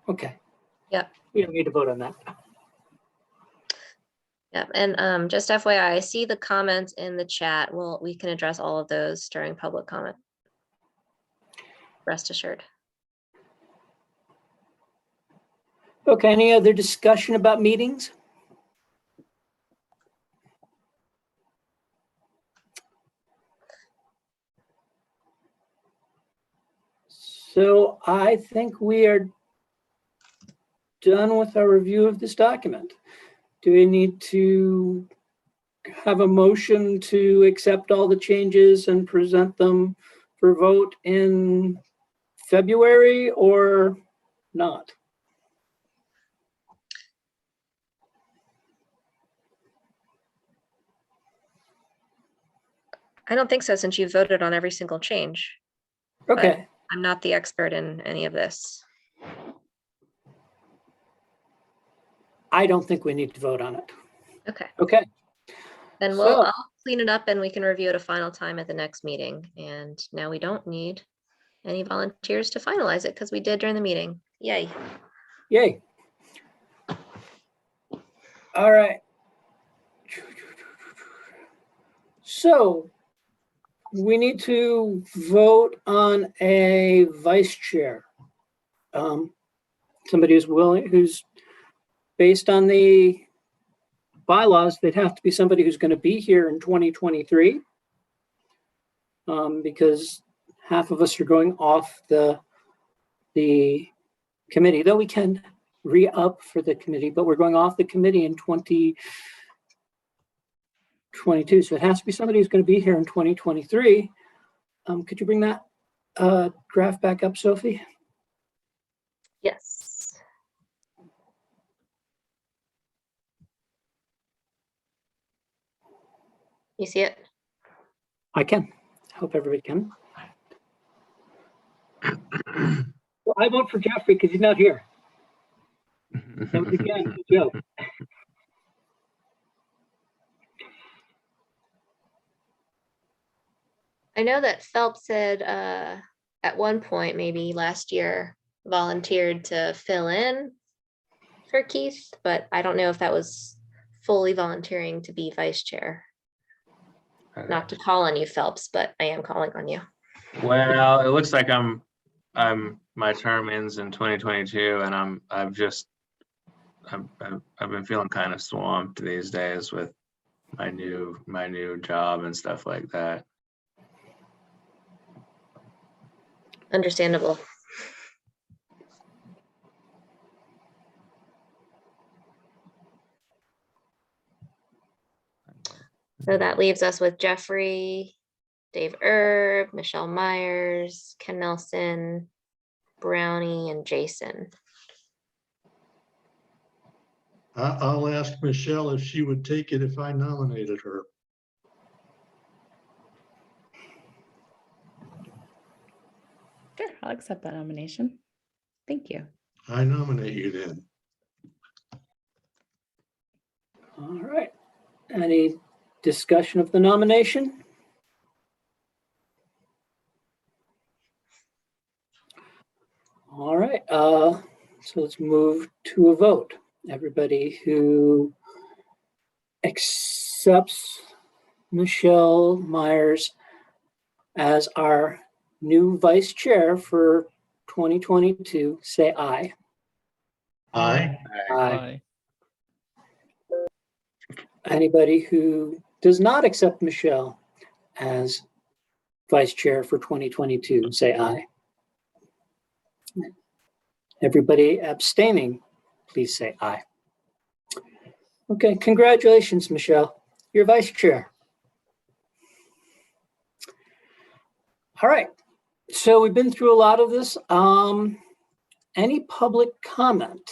Okay. Yep. We don't need to vote on that. Yep. And just FYI, I see the comments in the chat. We can address all of those during public comment. Rest assured. Okay, any other discussion about meetings? So I think we are done with our review of this document. Do we need to have a motion to accept all the changes and present them for vote in February or not? I don't think so, since you voted on every single change. Okay, I'm not the expert in any of this. I don't think we need to vote on it. Okay, Okay, then So- I'll clean it up and we can review it a final time at the next meeting. And now we don't need any volunteers to finalize it because we did during the meeting. Yay. yay. All right. So we need to vote on a vice chair. Somebody who's willing, who's based on the bylaws, they'd have to be somebody who's going to be here in 2023. Because half of us are going off the committee, though we can re-up for the committee, but we're going off the committee in 2022. So it has to be somebody who's going to be here in 2023. Could you bring that graph back up, Sophie? Yes. You see it? I can. Hope everybody can. Well, I vote for Jeffrey because he's not here. That was again a joke. I know that Phelps had at one point, maybe last year, volunteered to fill in for Keith, but I don't know if that was fully volunteering to be vice chair. Not to call on you, Phelps, but I am calling on you. Well, it looks like my term ends in 2022, and I've been feeling kind of swamped these days with my new job and stuff like that. Understandable. So that leaves us with Jeffrey, Dave Erb, Michelle Myers, Ken Nelson, Brownie, and Jason. I'll ask Michelle if she would take it if I nominated her. Sure, I'll accept that nomination. Thank you. I nominate you then. All right. Any discussion of the nomination? All right. So let's move to a vote. Everybody who accepts Michelle Myers as our new vice chair for 2022, say aye. Aye. Aye. Anybody who does not accept Michelle as vice chair for 2022, say aye. Everybody abstaining, please say aye. Okay, congratulations, Michelle. You're vice chair. All right, so we've been through a lot of this. Any public comment?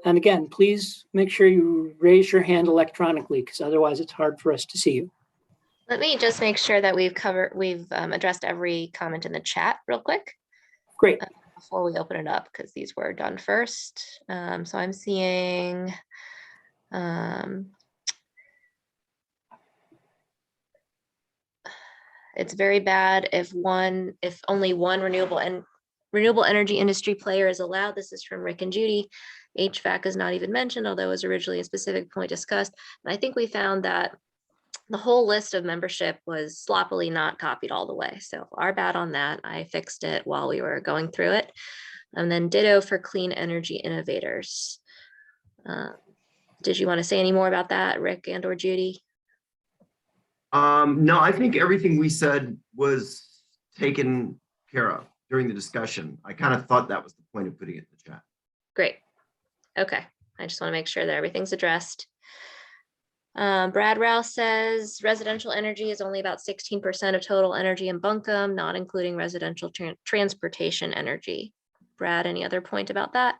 And again, please make sure you raise your hand electronically because otherwise it's hard for us to see you. Let me just make sure that we've addressed every comment in the chat real quick Great. before we open it up, because these were done first. So I'm seeing it's very bad if only one renewable energy industry player is allowed. This is from Rick and Judy. HVAC is not even mentioned, although it was originally a specific point discussed. And I think we found that the whole list of membership was sloppily not copied all the way. So our bad on that. I fixed it while we were going through it. And then ditto for clean energy innovators. Did you want to say any more about that, Rick and or Judy? No, I think everything we said was taken care of during the discussion. I kind of thought that was the point of putting it in the chat. Great. Okay. I just want to make sure that everything's addressed. Brad Rouse says residential energy is only about 16% of total energy in Buncombe, not including residential transportation energy. Brad, any other point about that?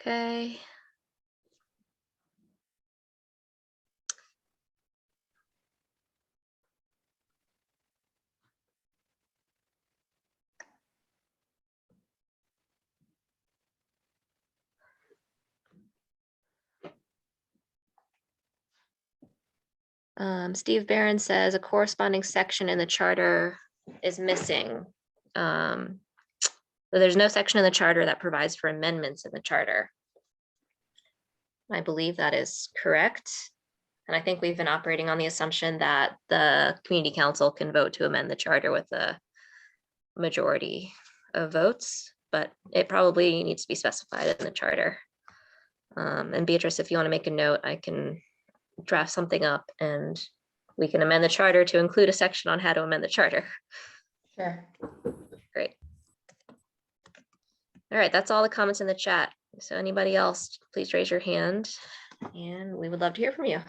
Okay. Steve Barron says a corresponding section in the charter is missing. So there's no section in the charter that provides for amendments in the charter. I believe that is correct. And I think we've been operating on the assumption that the community council can vote to amend the charter with a majority of votes, but it probably needs to be specified in the charter. And Beatrice, if you want to make a note, I can draft something up and we can amend the charter to include a section on how to amend the charter. Sure. Great. All right, that's all the comments in the chat. So anybody else, please raise your hand and we would love to hear from you.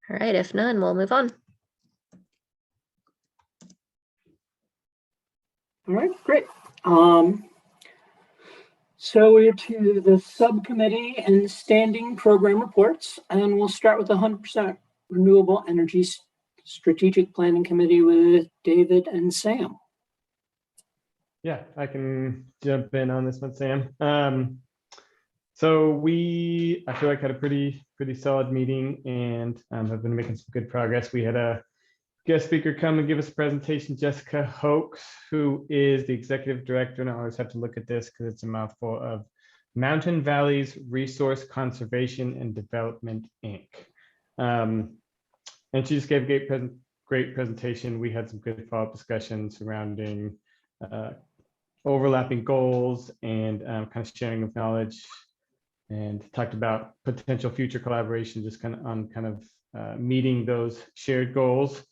All right, if none, we'll move on. All right, great. So we're to the subcommittee and standing program reports, and we'll start with the 100% Renewable Energy Strategic Planning Committee with David and Sam. Yeah, I can jump in on this one, Sam. So I feel like had a pretty solid meeting and have been making some good progress. We had a guest speaker come and give us a presentation, Jessica Hoax, who is the executive director, and I always have to look at this because it's a mouthful, of Mountain Valleys Resource Conservation and Development, Inc. And she just gave a great presentation. We had some good follow-up discussions surrounding overlapping goals and kind of sharing of knowledge, and talked about potential future collaboration, just kind of meeting those shared goals.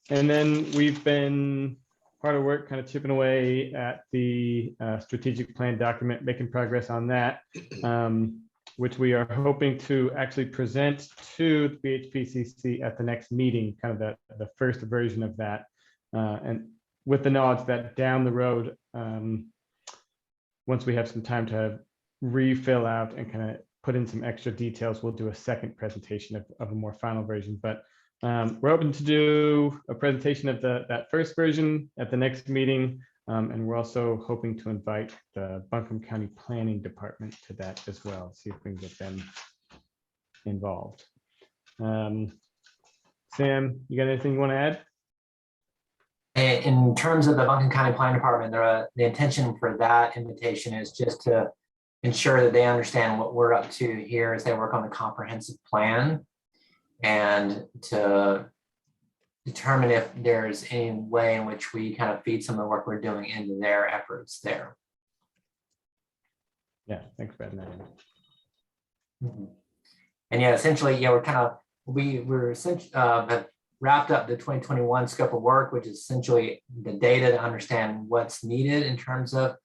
And then we've been hard at work, kind of chipping away at the strategic plan document, making progress on that, which we are hoping to actually present to the BHPCC at the next meeting, kind of the first version of that. And with the knowledge that down the road, once we have some time to refill out and kind of put in some extra details, we'll do a second presentation of a more final version. But we're hoping to do a presentation of that first version at the next meeting. And we're also hoping to invite the Buncombe County Planning Department to that as well, see if we can get them involved. Sam, you got anything you want to add? In terms of the Buncombe County Planning Department, the intention for that invitation is just to ensure that they understand what we're up to here as they work on the comprehensive plan, and to determine if there's any way in which we kind of feed some of the work we're doing into their efforts there. Yeah, thanks, Brad. And yeah, essentially, yeah, we're essentially have wrapped up the 2021 scope of work, which is essentially the data to understand what's needed in terms of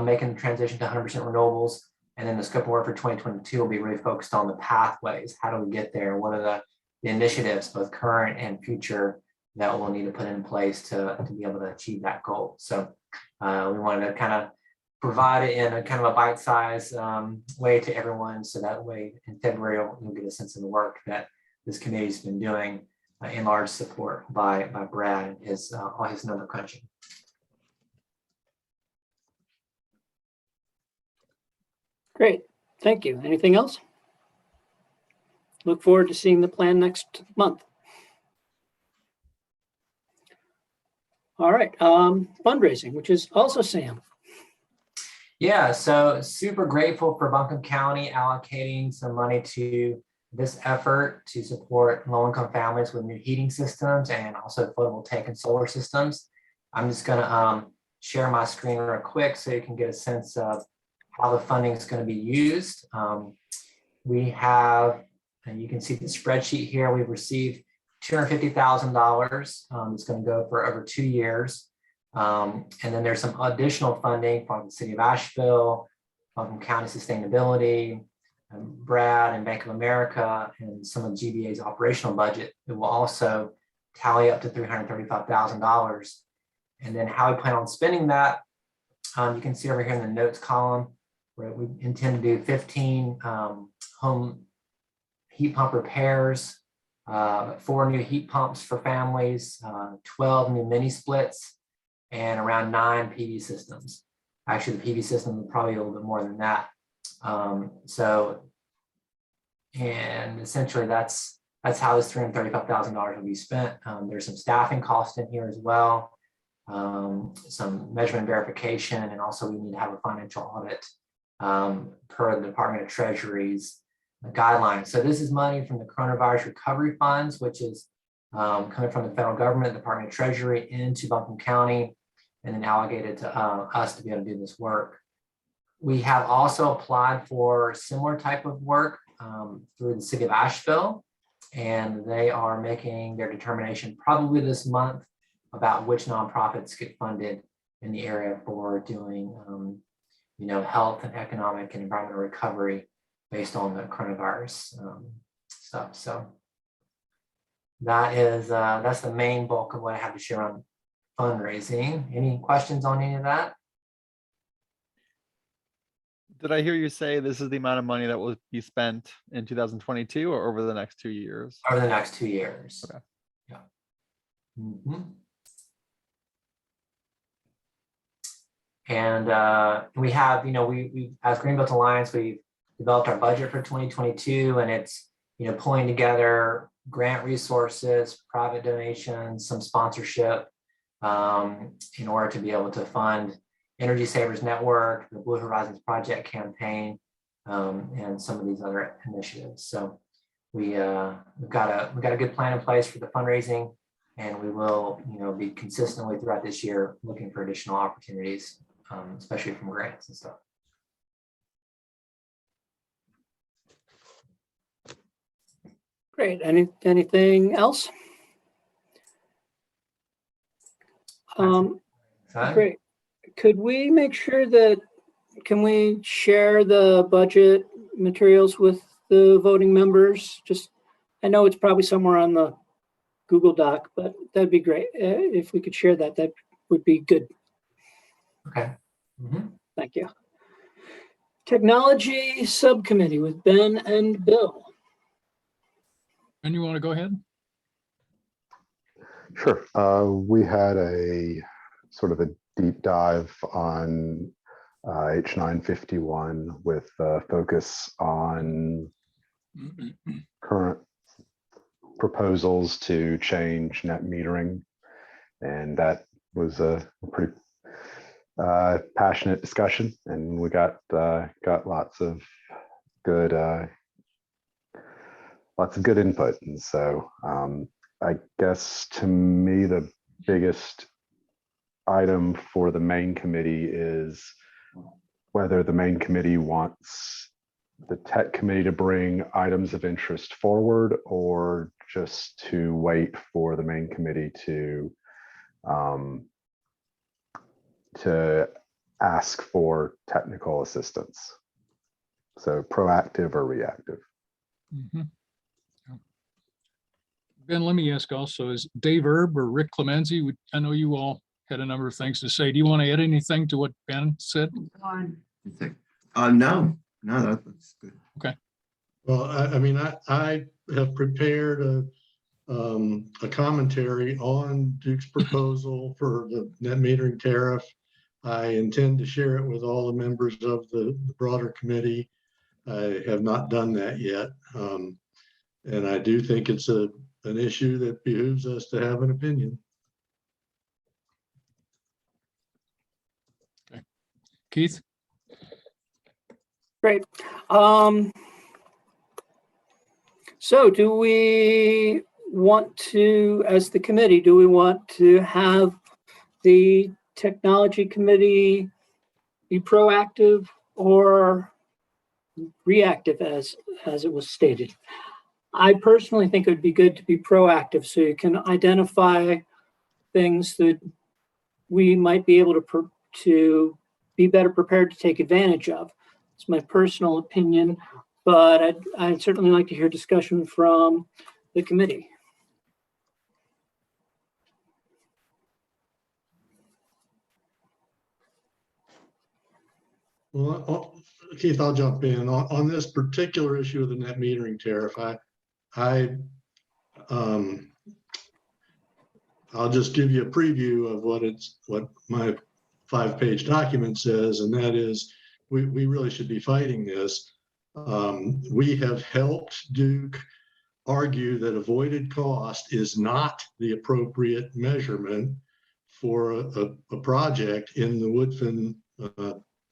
making the transition to 100% renewables. And then the scope of work for 2022 will be really focused on the pathways. How do we get there? What are the initiatives, both current and future, that we'll need to put in place to be able to achieve that goal? So we wanted to kind of provide it in a kind of a bite-sized way to everyone. So that way in February, you'll get a sense of the work that this committee's been doing in large support by Brad and all his number crunching. Great, thank you. Anything else? Look forward to seeing the plan next month. All right, fundraising, which is also Sam. Yeah, so super grateful for Buncombe County allocating some money to this effort to support low-income families with new heating systems and also photovoltaic and solar systems. I'm just gonna share my screen real quick so you can get a sense of how the funding is going to be used. We have, and you can see the spreadsheet here, we've received $250,000. It's going to go for over 2 years. And then there's some additional funding from the City of Asheville, from County Sustainability, and Brad and Bank of America, and some of the GBA's operational budget. It will also tally up to $335,000. And then how we plan on spending that, you can see over here in the notes column, where we intend to do 15 home heat pump repairs, 4 new heat pumps for families, 12 new mini splits, and around 9 PV systems. Actually, the PV system is probably a little bit more than that. And essentially that's how this $335,000 will be spent. There's some staffing costs in here as well, some measurement verification, and also we need to have a financial audit per the Department of Treasury's guidelines. So this is money from the coronavirus recovery funds, which is coming from the federal government, Department of Treasury, into Buncombe County, and then allocated to us to be able to do this work. We have also applied for similar type of work through the City of Asheville, and they are making their determination probably this month about which nonprofits get funded in the area for doing health and economic and environmental recovery based on the coronavirus stuff. So that's the main bulk of what I have to share on fundraising. Any questions on any of that? Did I hear you say this is the amount of money that will be spent in 2022 or over the next 2 years? Over the next 2 years. Okay. Yeah. Mm-hmm. And we have, we as Greenbelt Alliance, we've developed our budget for 2022, and it's, pulling together grant resources, private donations, some sponsorship in order to be able to fund Energy Savers Network, the Blue Horizons Project campaign, and some of these other initiatives. So we've got a good plan in place for the fundraising, and we will, be consistently throughout this year looking for additional opportunities, especially from grants and stuff. Great. Anything else? Great. Could we make sure that, can we share the budget materials with the voting members? Just, I know it's probably somewhere on the Google Doc, but that'd be great. If we could share that, that would be good. Okay. Mm-hmm. Thank you. Technology Subcommittee with Ben and Bill. And you want to go ahead? Sure. We had a sort of a deep dive on H951 with focus on current proposals to change net metering. And that was a pretty passionate discussion, and we got lots of good input. And so I guess to me, the biggest item for the main committee is whether the main committee wants the tech committee to bring items of interest forward, or just to wait for the main committee to ask for technical assistance. So proactive or reactive. Mm-hmm. Ben, let me ask also, is Dave Erb or Rick Clemenzi, I know you all had a number of things to say. Do you want to add anything to what Ben said? No, that's good. Okay. Well, I have prepared a commentary on Duke's proposal for the net metering tariff. I intend to share it with all the members of the broader committee. I have not done that yet. And I do think it's an issue that behooves us to have an opinion. Okay. Keith? Great. So do we want to, as the committee, do we want to have the technology committee be proactive or reactive as it was stated? I personally think it would be good to be proactive so you can identify things that we might be able to be better prepared to take advantage of. It's my personal opinion, but I'd certainly like to hear discussion from the committee. Well, Keith, I'll jump in on this particular issue of the net metering tariff. I'll just give you a preview of what my 5-page document says, and that is we really should be fighting this. We have helped Duke argue that avoided cost is not the appropriate measurement for a project in the Woodfin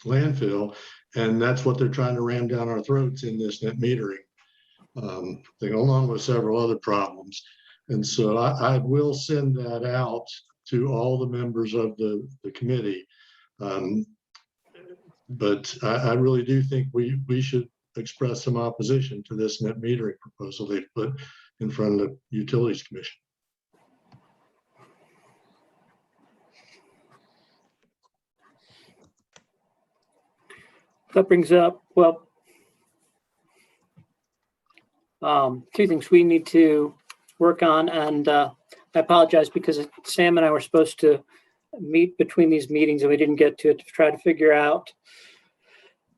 landfill, and that's what they're trying to ram down our throats in this net metering thing, along with several other problems. And so I will send that out to all the members of the committee. But I really do think we should express some opposition to this net metering proposal they've put in front of the Utilities Commission. That brings up, well, two things we need to work on, and I apologize because Sam and I were supposed to meet between these meetings and we didn't get to it, to try to figure out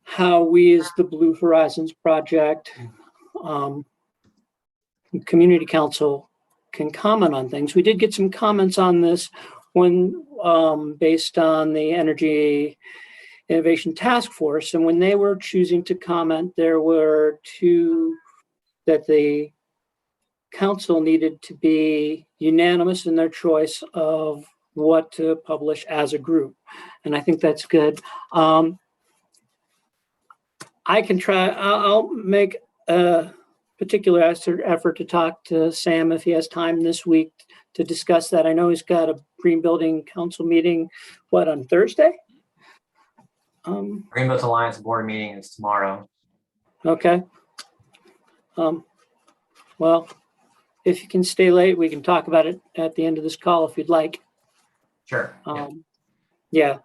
how we as the Blue Horizons Project Community Council can comment on things. We did get some comments on this when based on the Energy Innovation Task Force, and when they were choosing to comment, there were two that the council needed to be unanimous in their choice of what to publish as a group. And I think that's good. I can try, I'll make a particular effort to talk to Sam if he has time this week to discuss that. I know he's got a Green Building Council meeting, what, on Thursday? Greenbelt Alliance board meeting is tomorrow. Okay. Well, if you can stay late, we can talk about it at the end of this call if you'd like. Sure. Yeah.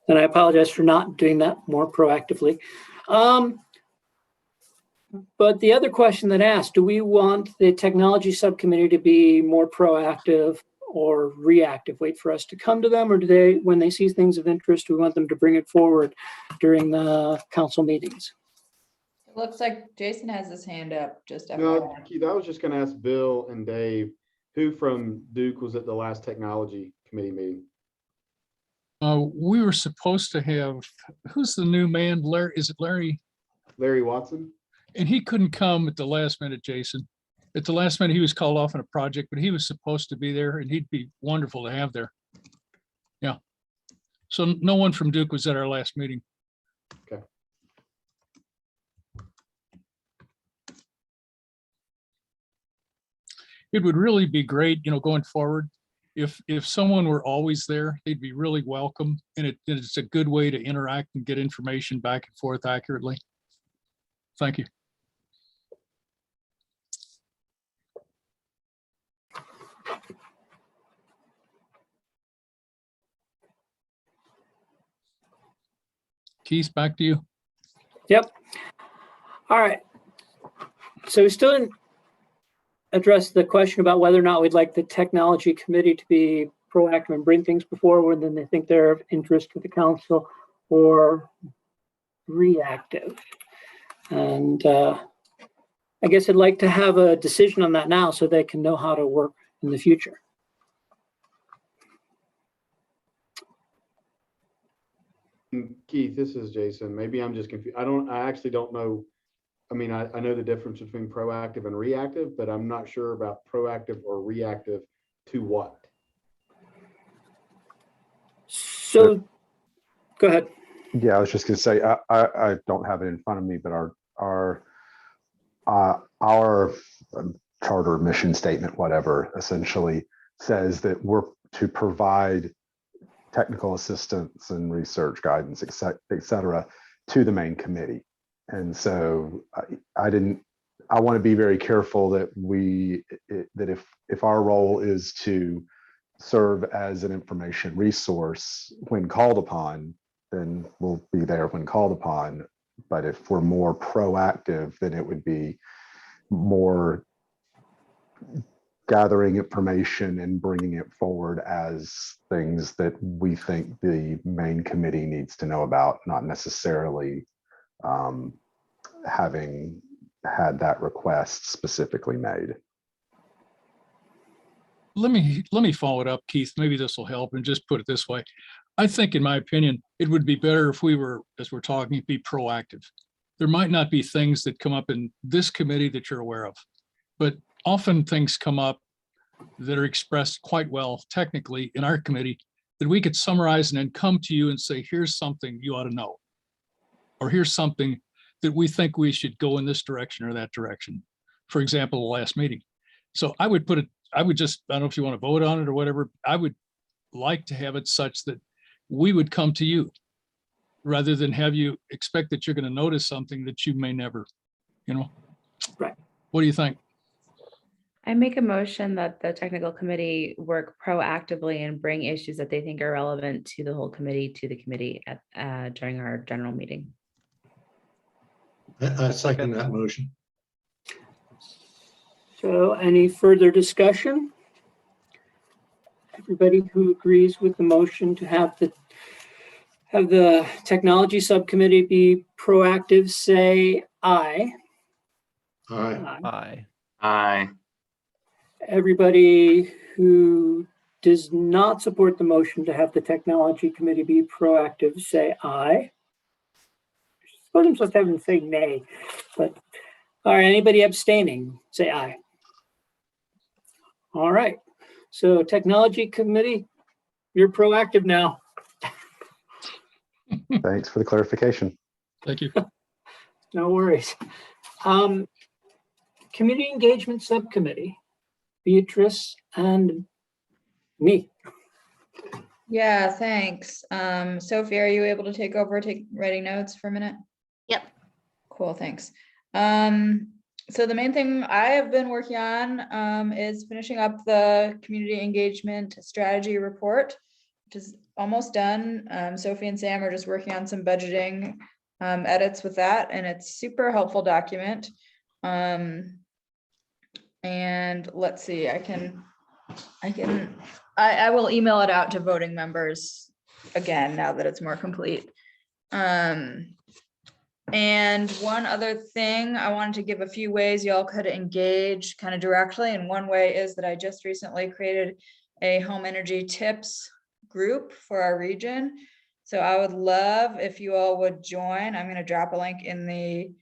And I apologize for not doing that more proactively. But the other question that asked, do we want the technology subcommittee to be more proactive or reactive? Wait for us to come to them, or do they, when they see things of interest, we want them to bring it forward during the council meetings? It looks like Jason has his hand up, just No, FYI. Keith, I was just gonna ask Bill and Dave, who from Duke was at the last technology committee meeting? We were supposed to have, who's the new man? Larry, is it Larry? Larry Watson? And he couldn't come at the last minute, Jason. At the last minute, he was called off on a project, but he was supposed to be there and he'd be wonderful to have there. Yeah. So no one from Duke was at our last meeting. Okay. It would really be great, going forward, if someone were always there, they'd be really welcome. And it's a good way to interact and get information back and forth accurately. Thank you. Keith, back to you. Yep. All right. So we still didn't address the question about whether or not we'd like the technology committee to be proactive and bring things before when they think they're of interest to the council, or reactive. And I guess I'd like to have a decision on that now so they can know how to work in the future. Keith, this is Jason. Maybe I'm just confused. I actually don't know. I mean, I know the difference between proactive and reactive, but I'm not sure about proactive or reactive to what. So go ahead. Yeah, I was just gonna say, I don't have it in front of me, but our charter mission statement, whatever, essentially says that we're to provide technical assistance and research guidance, et cetera, to the main committee. And so I want to be very careful that if our role is to serve as an information resource when called upon, then we'll be there when called upon. But if we're more proactive, then it would be more gathering information and bringing it forward as things that we think the main committee needs to know about, not necessarily having had that request specifically made. Let me follow it up, Keith. Maybe this will help, and just put it this way. I think, in my opinion, it would be better if we were, as we're talking, be proactive. There might not be things that come up in this committee that you're aware of, but often things come up that are expressed quite well technically in our committee that we could summarize and then come to you and say, here's something you ought to know, or here's something that we think we should go in this direction or that direction. For example, the last meeting. So I would I don't know if you want to vote on it or whatever. I would like to have it such that we would come to you rather than have you expect that you're going to notice something that you may never, Right. What do you think? I make a motion that the technical committee work proactively and bring issues that they think are relevant to the whole committee to the committee at during our general meeting. I second that motion. So any further discussion? Everybody who agrees with the motion to have the technology subcommittee be proactive, say aye. Aye. Aye. Aye. Everybody who does not support the motion to have the technology committee be proactive, say aye. I suppose I'm supposed to have them say nay, but all right, anybody abstaining, say aye. All right, so technology committee, you're proactive now. Thanks for the clarification. Thank you. No worries. Community engagement subcommittee, Beatrice and me. Yeah, thanks. Sophie, are you able to take over, writing notes for a minute? Yep. Cool, thanks. So the main thing I have been working on is finishing up the community engagement strategy report, which is almost done. Sophie and Sam are just working on some budgeting edits with that, and it's super helpful document. And let's see, I will email it out to voting members again now that it's more complete. And one other thing, I wanted to give a few ways y'all could engage kind of directly. And one way is that I just recently created a home energy tips group for our region. So I would love if you all would join. I'm going to drop a link in the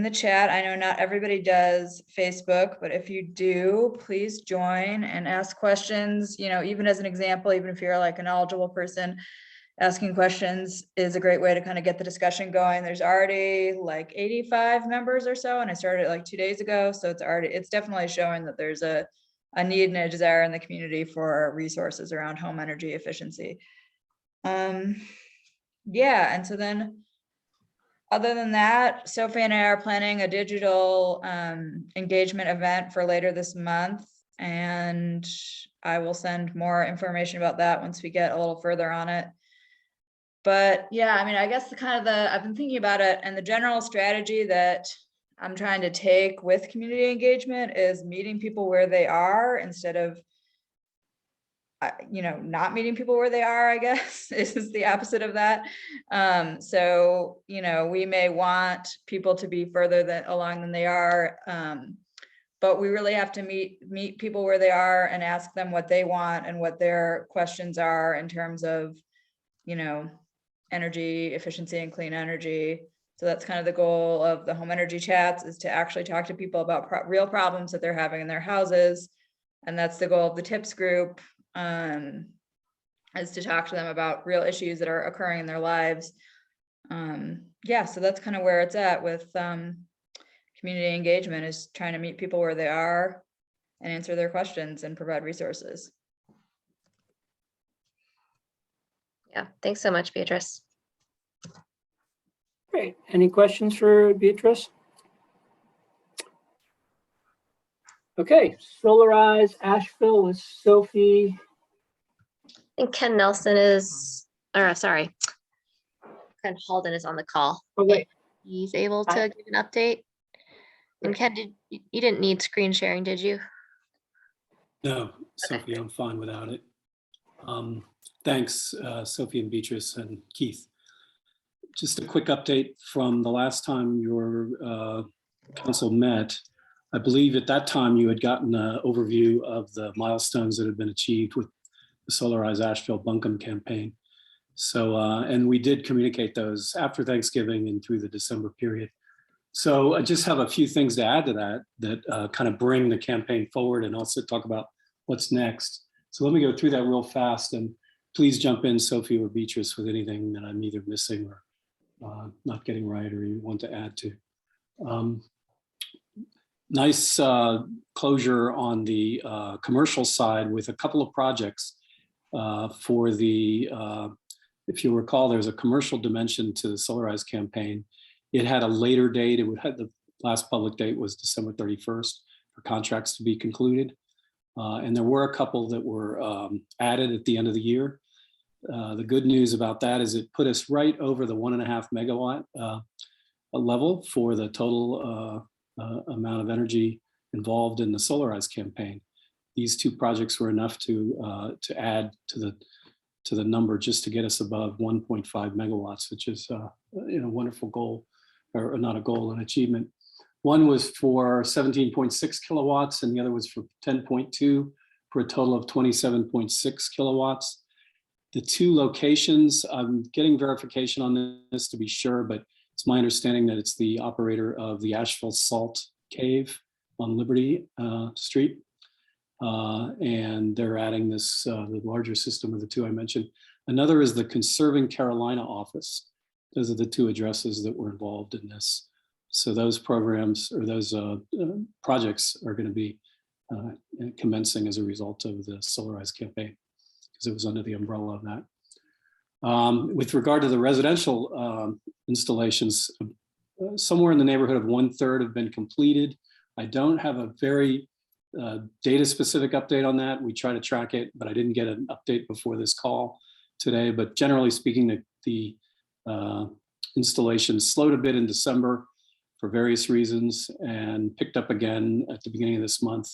chat. I know not everybody does Facebook, but if you do, please join and ask questions. Even as an example, even if you're like a knowledgeable person, asking questions is a great way to kind of get the discussion going. There's already like 85 members or so, and I started like 2 days ago. So it's definitely showing that there's a need and a desire in the community for resources around home energy efficiency. Yeah, and so then other than that, Sophie and I are planning a digital engagement event for later this month, and I will send more information about that once we get a little further on it. But yeah, I mean, I guess I've been thinking about it, and the general strategy that I'm trying to take with community engagement is meeting people where they are instead of, not meeting people where they are, I guess, is the opposite of that. So, we may want people to be further along than they are, but we really have to meet people where they are and ask them what they want and what their questions are in terms of, energy efficiency and clean energy. So that's kind of the goal of the home energy chats, is to actually talk to people about real problems that they're having in their houses. And that's the goal of the tips group, is to talk to them about real issues that are occurring in their lives. Yeah, so that's kind of where it's at with community engagement, is trying to meet people where they are and answer their questions and provide resources. Yeah, thanks so much, Beatrice. Great. Any questions for Beatrice? Okay, Solarize Asheville with Sophie. I think Ken Nelson is, or sorry, Ken Halden is on the call. Oh, wait. He's able to give an update. And Ken, you didn't need screen sharing, did you? No, Sophie, I'm fine without it. Thanks, Sophie and Beatrice and Keith. Just a quick update from the last time your council met. I believe at that time you had gotten an overview of the milestones that had been achieved with the Solarize Asheville Buncombe campaign. So, and we did communicate those after Thanksgiving and through the December period. So I just have a few things to add to that kind of bring the campaign forward and also talk about what's next. So let me go through that real fast, and please jump in, Sophie or Beatrice, with anything that I'm either missing or not getting right or you want to add to. Nice closure on the commercial side with a couple of projects for the, if you recall, there's a commercial dimension to the Solarize campaign. It had a later date. It would have the last public date was December 31st for contracts to be concluded. And there were a couple that were added at the end of the year. The good news about that is it put us right over the 1.5 megawatt level for the total amount of energy involved in the Solarize campaign. These two projects were enough to add to the number just to get us above 1.5 megawatts, which is a wonderful goal, or not a goal, an achievement. One was for 17.6 kilowatts and the other was for 10.2 for a total of 27.6 kilowatts. The two locations, I'm getting verification on this to be sure, but it's my understanding that it's the operator of the Asheville Salt Cave on Liberty Street. And they're adding this, the larger system of the two I mentioned. Another is the Conserving Carolina office. Those are the two addresses that were involved in this. So those programs or those projects are going to be commencing as a result of the Solarize campaign, because it was under the umbrella of that. With regard to the residential installations, somewhere in the neighborhood of 1/3 have been completed. I don't have a very data specific update on that. We try to track it, but I didn't get an update before this call today. But generally speaking, the installation slowed a bit in December for various reasons and picked up again at the beginning of this month.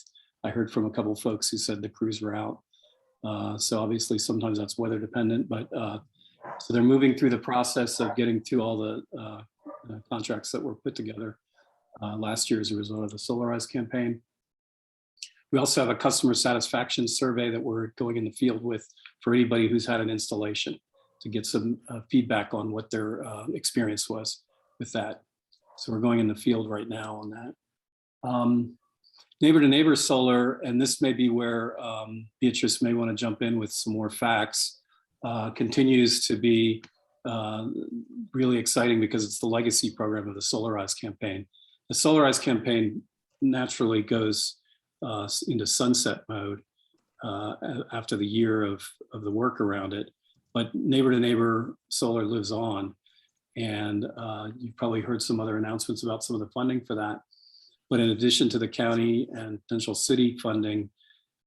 I heard from a couple of folks who said the crews were out. So obviously sometimes that's weather dependent, but so they're moving through the process of getting through all the contracts that were put together last year as a result of the Solarize campaign. We also have a customer satisfaction survey that we're going in the field with for anybody who's had an installation to get some feedback on what their experience was with that. So we're going in the field right now on that. Neighbor to neighbor solar, and this may be where Beatrice may want to jump in with some more facts, continues to be really exciting because it's the legacy program of the Solarize campaign. The Solarize campaign naturally goes into sunset mode after the year of the work around it, but neighbor to neighbor solar lives on. And you've probably heard some other announcements about some of the funding for that. But in addition to the county and potential city funding,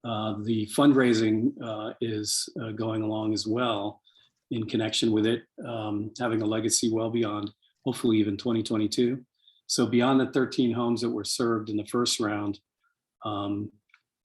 the fundraising is going along as well in connection with it, having a legacy well beyond, hopefully even 2022. So beyond the 13 homes that were served in the first round,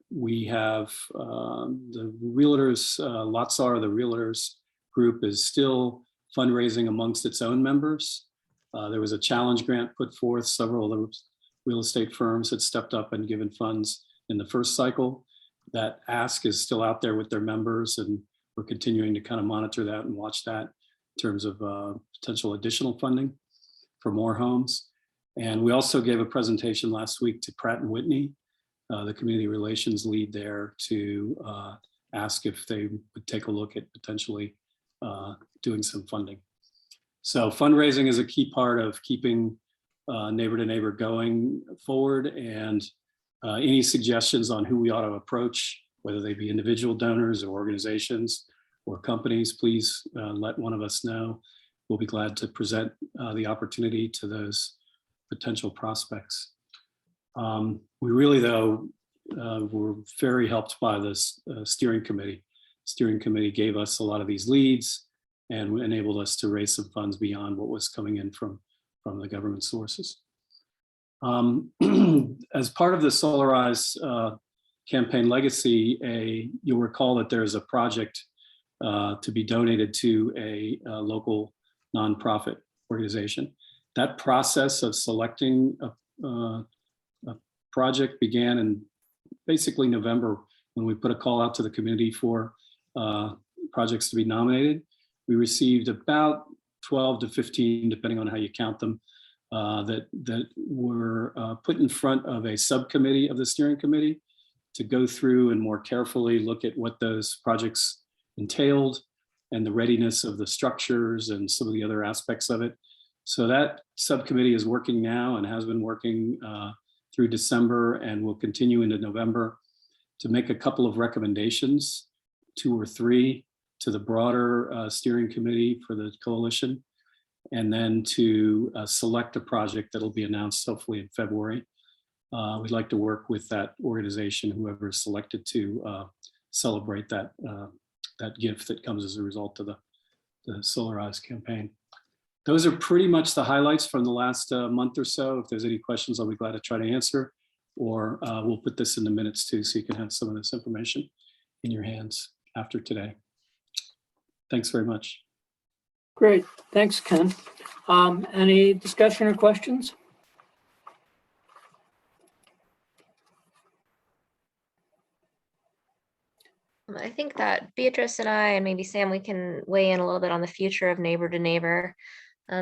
we have the realtors, Lotsar, the realtors group is still fundraising amongst its own members. There was a challenge grant put forth. Several of the real estate firms had stepped up and given funds in the first cycle. That ask is still out there with their members, and we're continuing to kind of monitor that and watch that in terms of potential additional funding for more homes. And we also gave a presentation last week to Pratt & Whitney, the community relations lead there, to ask if they would take a look at potentially doing some funding. So fundraising is a key part of keeping neighbor to neighbor going forward, and any suggestions on who we ought to approach, whether they be individual donors or organizations or companies, please let one of us know. We'll be glad to present the opportunity to those potential prospects. We really, though, were very helped by this steering committee. Steering committee gave us a lot of these leads and enabled us to raise some funds beyond what was coming in from the government sources. As part of the Solarize campaign legacy, you'll recall that there's a project to be donated to a local nonprofit organization. That process of selecting a project began in basically November, when we put a call out to the community for projects to be nominated. We received about 12 to 15, depending on how you count them, that were put in front of a subcommittee of the steering committee to go through and more carefully look at what those projects entailed and the readiness of the structures and some of the other aspects of it. So that subcommittee is working now and has been working through December and will continue into November to make a couple of recommendations, 2 or 3, to the broader steering committee for the coalition, and then to select a project that'll be announced hopefully in February. We'd like to work with that organization, whoever is selected, to celebrate that gift that comes as a result of the Solarize campaign. Those are pretty much the highlights from the last month or so. If there's any questions, I'll be glad to try to answer, or we'll put this in the minutes too, so you can have some of this information in your hands after today. Thanks very much. Great, thanks, Ken. Any discussion or questions? I think that Beatrice and I, and maybe Sam, we can weigh in a little bit on the future of neighbor to neighbor.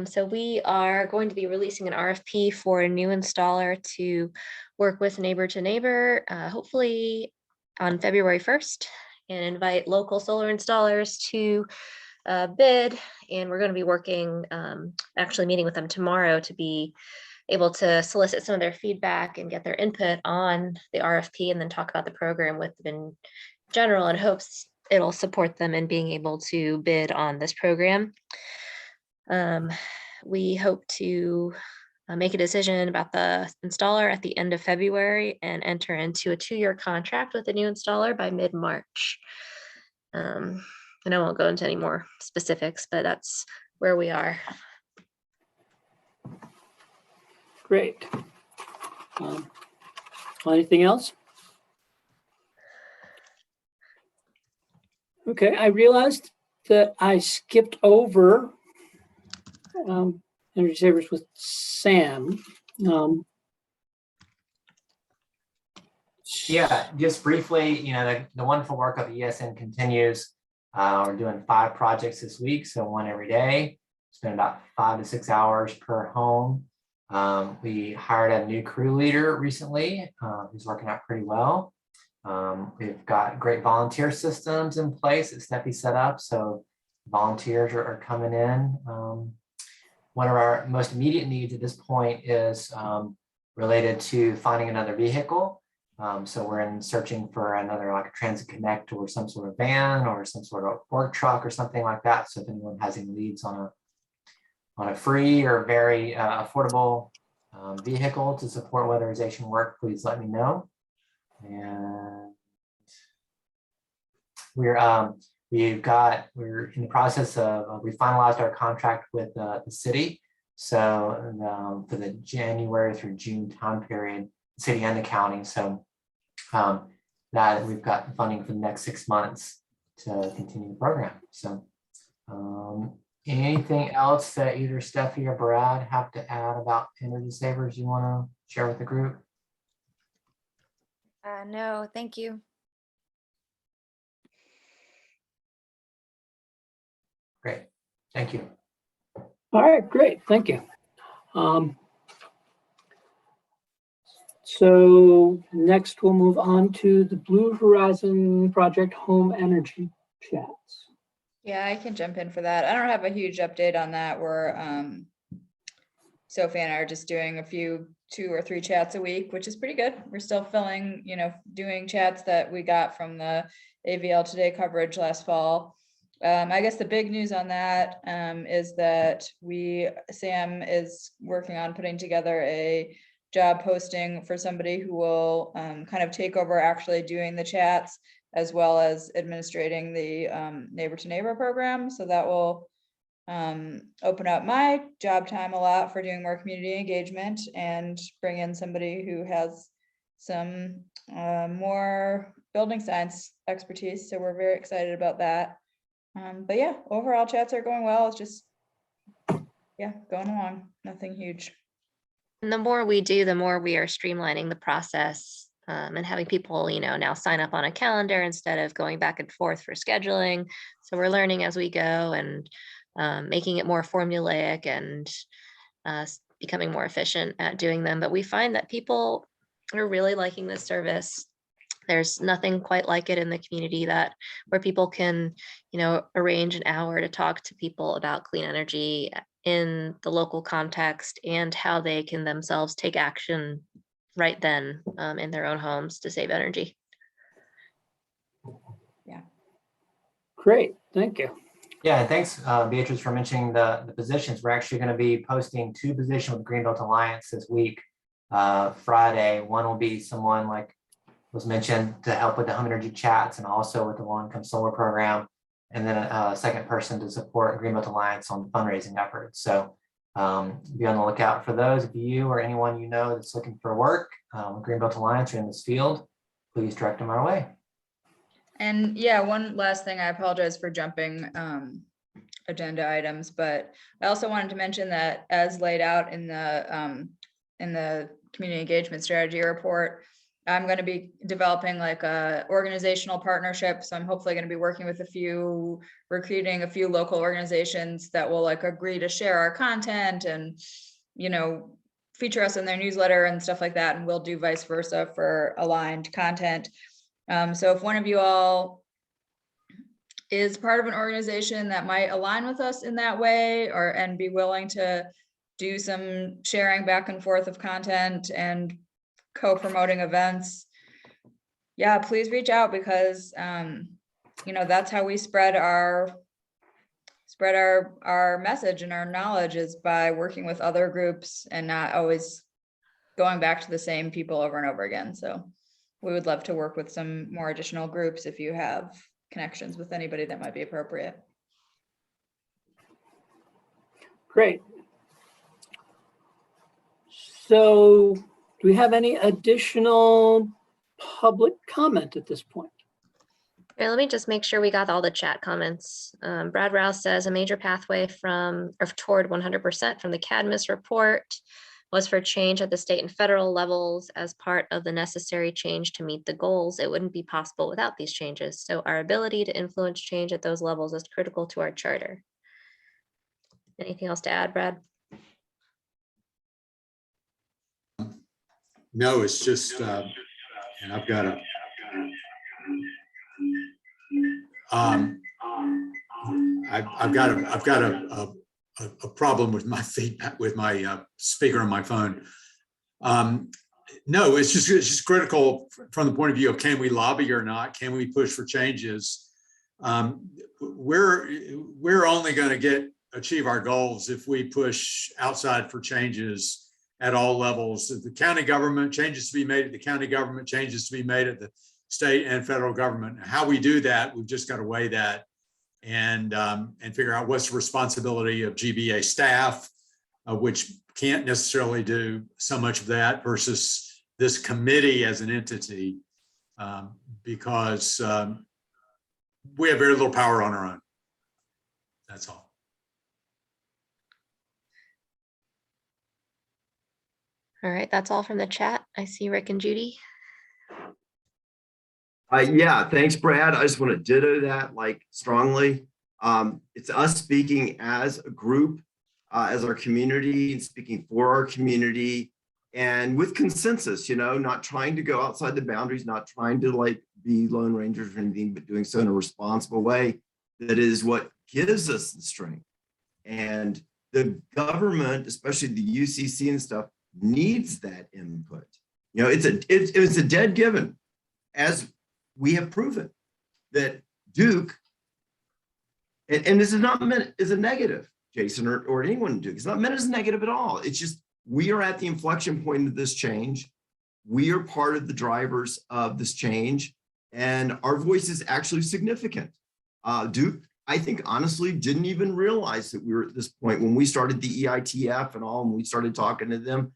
So we are going to be releasing an RFP for a new installer to work with neighbor to neighbor, hopefully on February 1st, and invite local solar installers to bid. And we're going to be working, actually meeting with them tomorrow to be able to solicit some of their feedback and get their input on the RFP, and then talk about the program with them in general, in hopes it'll support them in being able to bid on this program. We hope to make a decision about the installer at the end of February and enter into a 2-year contract with the new installer by mid-March. And I won't go into any more specifics, but that's where we are. Great. Anything else? Okay, I realized that I skipped over Energy Savers with Sam. Yeah, just briefly, the wonderful work of the ESN continues. We're doing 5 projects this week, so 1 every day. Spend about 5 to 6 hours per home. We hired a new crew leader recently, who's working out pretty well. We've got great volunteer systems in place that Steffi set up, so volunteers are coming in. One of our most immediate needs at this point is related to finding another vehicle. So we're searching for another, like a Transit Connect or some sort of van or some sort of work truck or something like that. So if anyone has any leads on a free or very affordable vehicle to support weatherization work, please let me know. And we're in the process of, we finalized our contract with the city. So for the January through June time period, the city and the county. So that we've got funding for the next 6 months to continue the program. So anything else that either Steffi or Brad have to add about Energy Savers you want to share with the group? No, thank you. Great, thank you. All right, great, thank you. So next we'll move on to the Blue Horizon Project Home Energy Chats. Yeah, I can jump in for that. I don't have a huge update on that. We're Sophie and I are just doing a few 2 or 3 chats a week, which is pretty good. We're still filling, doing chats that we got from the AVL Today coverage last fall. I guess the big news on that is that Sam is working on putting together a job posting for somebody who will kind of take over actually doing the chats, as well as administrating the neighbor to neighbor program. So that will open up my job time a lot for doing more community engagement and bring in somebody who has some more building science expertise. So we're very excited about that. But yeah, overall chats are going well. It's just, yeah, going along, nothing huge. And the more we do, the more we are streamlining the process and having people, now sign up on a calendar instead of going back and forth for scheduling. So we're learning as we go and making it more formulaic and becoming more efficient at doing them. But we find that people are really liking this service. There's nothing quite like it in the community where people can, arrange an hour to talk to people about clean energy in the local context and how they can themselves take action right then in their own homes to save energy. Yeah. Great, thank you. Yeah, and thanks, Beatrice, for mentioning the positions. We're actually going to be posting 2 positions with Greenbelt Alliance this week. Friday, one will be someone like was mentioned to help with the home energy chats and also with the low-income solar program, and then a second person to support Greenbelt Alliance on fundraising efforts. So be on the lookout for those. If you or anyone that's looking for work with Greenbelt Alliance or in this field, please direct them our way. And yeah, one last thing, I apologize for jumping agenda items, but I also wanted to mention that as laid out in the community engagement strategy report, I'm going to be developing like a organizational partnership. So I'm hopefully going to be working with recruiting a few local organizations that will like agree to share our content and, feature us in their newsletter and stuff like that. And we'll do vice versa for aligned content. So if one of you all is part of an organization that might align with us in that way and be willing to do some sharing back and forth of content and co-promoting events, yeah, please reach out because that's how we spread our message and our knowledge, is by working with other groups and not always going back to the same people over and over again. So we would love to work with some more additional groups if you have connections with anybody that might be appropriate. Great. So do we have any additional public comment at this point? Okay, let me just make sure we got all the chat comments. Brad Rouse says a major pathway toward 100% from the Cadmus report was for change at the state and federal levels as part of the necessary change to meet the goals. It wouldn't be possible without these changes. So our ability to influence change at those levels is critical to our charter. Anything else to add, Brad? No, it's just, and I've got a problem with my feedback with my speaker on my phone. No, it's just critical from the point of view of, can we lobby or not? Can we push for changes? We're only going to achieve our goals if we push outside for changes at all levels. The county government, changes to be made at the county government, changes to be made at the state and federal government. How we do that, we've just got to weigh that and figure out what's the responsibility of GBA staff, which can't necessarily do so much of that, versus this committee as an entity, because we have very little power on our own. That's all. All right, that's all from the chat. I see Rick and Judy. Yeah, thanks, Brad. I just want to ditto that strongly. It's us speaking as a group, as our community, and speaking for our community, and with consensus, not trying to go outside the boundaries, not trying to be Lone Rangers or anything, but doing so in a responsible way. that is what gives us the strength. And the government, especially the UCC and stuff, needs that input. You know, it's a dead given, as we have proven that Duke, and this is not meant as a negative, Jason, or anyone in Duke. It's not meant as negative at all. It's just, we are at the inflection point of this change. We are part of the drivers of this change, and our voice is actually significant. Duke, I think, honestly, didn't even realize that we were at this point when we started the EITF and all, and we started talking to them.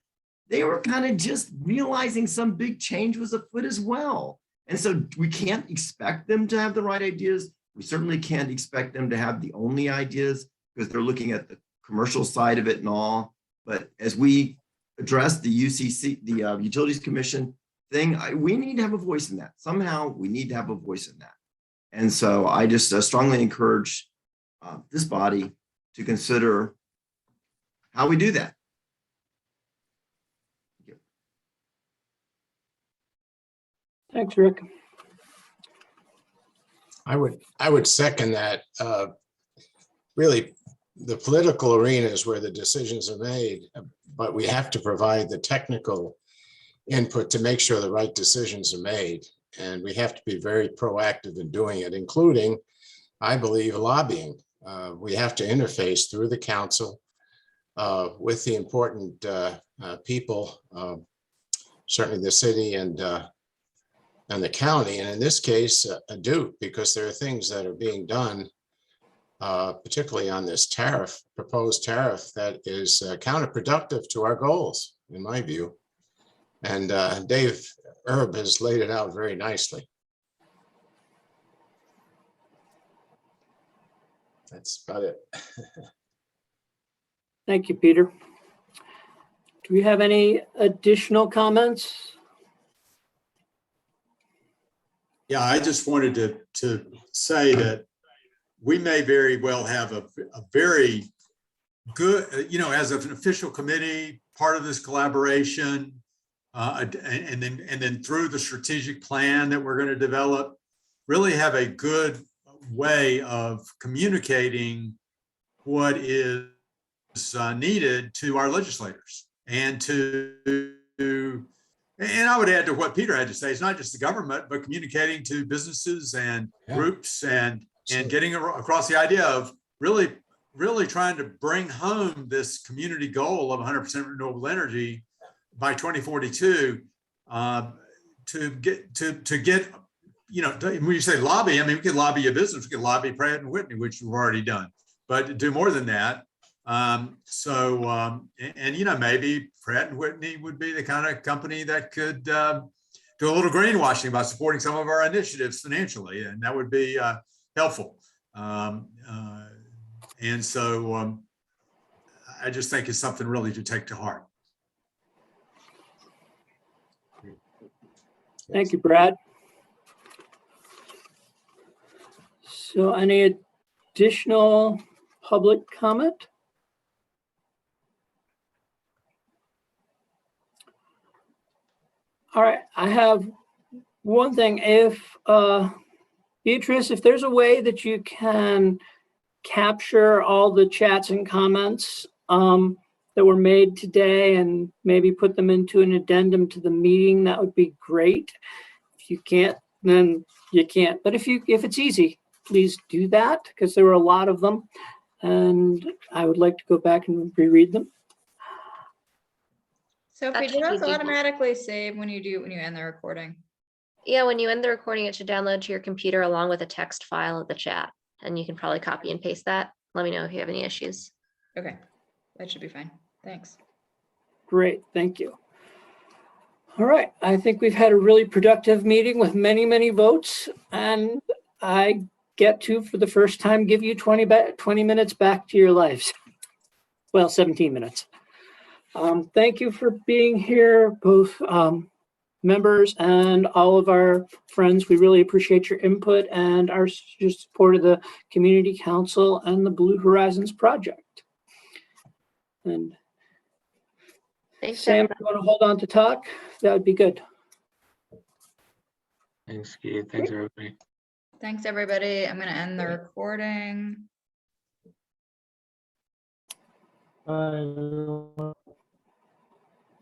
They were kind of just realizing some big change was afoot as well. And so we can't expect them to have the right ideas. We certainly can't expect them to have the only ideas, because they're looking at the commercial side of it and all. But as we address the UCC, the Utilities Commission thing, we need to have a voice in that. Somehow we need to have a voice in that. And so I just strongly encourage this body to consider how we do that. Thanks, Rick. I would second that. Really, the political arena is where the decisions are made, but we have to provide the technical input to make sure the right decisions are made. And we have to be very proactive in doing it, including, I believe, lobbying. We have to interface through the council with the important people, certainly the city and the county, and in this case, Duke, because there are things that are being done, particularly on this proposed tariff, that is counterproductive to our goals, in my view. And Dave Erb has laid it out very nicely. That's about it. Thank you, Peter. Do we have any additional comments? Yeah, I just wanted to say that we may very well have a very good, as an official committee, part of this collaboration, and then through the strategic plan that we're going to develop, really have a good way of communicating what is needed to our legislators and and I would add to what Peter had to say, it's not just the government, but communicating to businesses and groups and getting across the idea of really trying to bring home this community goal of 100% renewable energy by 2042 to get, when you say lobby, I mean, we could lobby a business, we could lobby Pratt and Whitney, which we've already done, but to do more than that. Maybe Pratt and Whitney would be the kind of company that could do a little greenwashing by supporting some of our initiatives financially, and that would be helpful. I just think it's something really to take to heart. Thank you, Brad. So any additional public comment? All right, I have one thing. If Beatrice, if there's a way that you can capture all the chats and comments that were made today and maybe put them into an addendum to the meeting, that would be great. If you can't, then you can't. But if it's easy, please do that, because there were a lot of them, and I would like to go back and reread them. Sophie, do those automatically save when you end the recording? Yeah, when you end the recording, it should download to your computer along with a text file of the chat, and you can probably copy and paste that. Let me know if you have any issues. Okay, that should be fine. Thanks. Great, thank you. All right, I think we've had a really productive meeting with many, many votes, and I get to, for the first time, give you 20 minutes back to your lives. Well, 17 minutes. Thank you for being here, both members and all of our friends. We really appreciate your input and your support of the Community Council and the Blue Horizons Project. And thanks, Sam, if you want to hold on to talk, that would be good. Thanks, Keith. Thanks, everybody. Thanks, everybody. I'm gonna end the recording. Bye, everyone.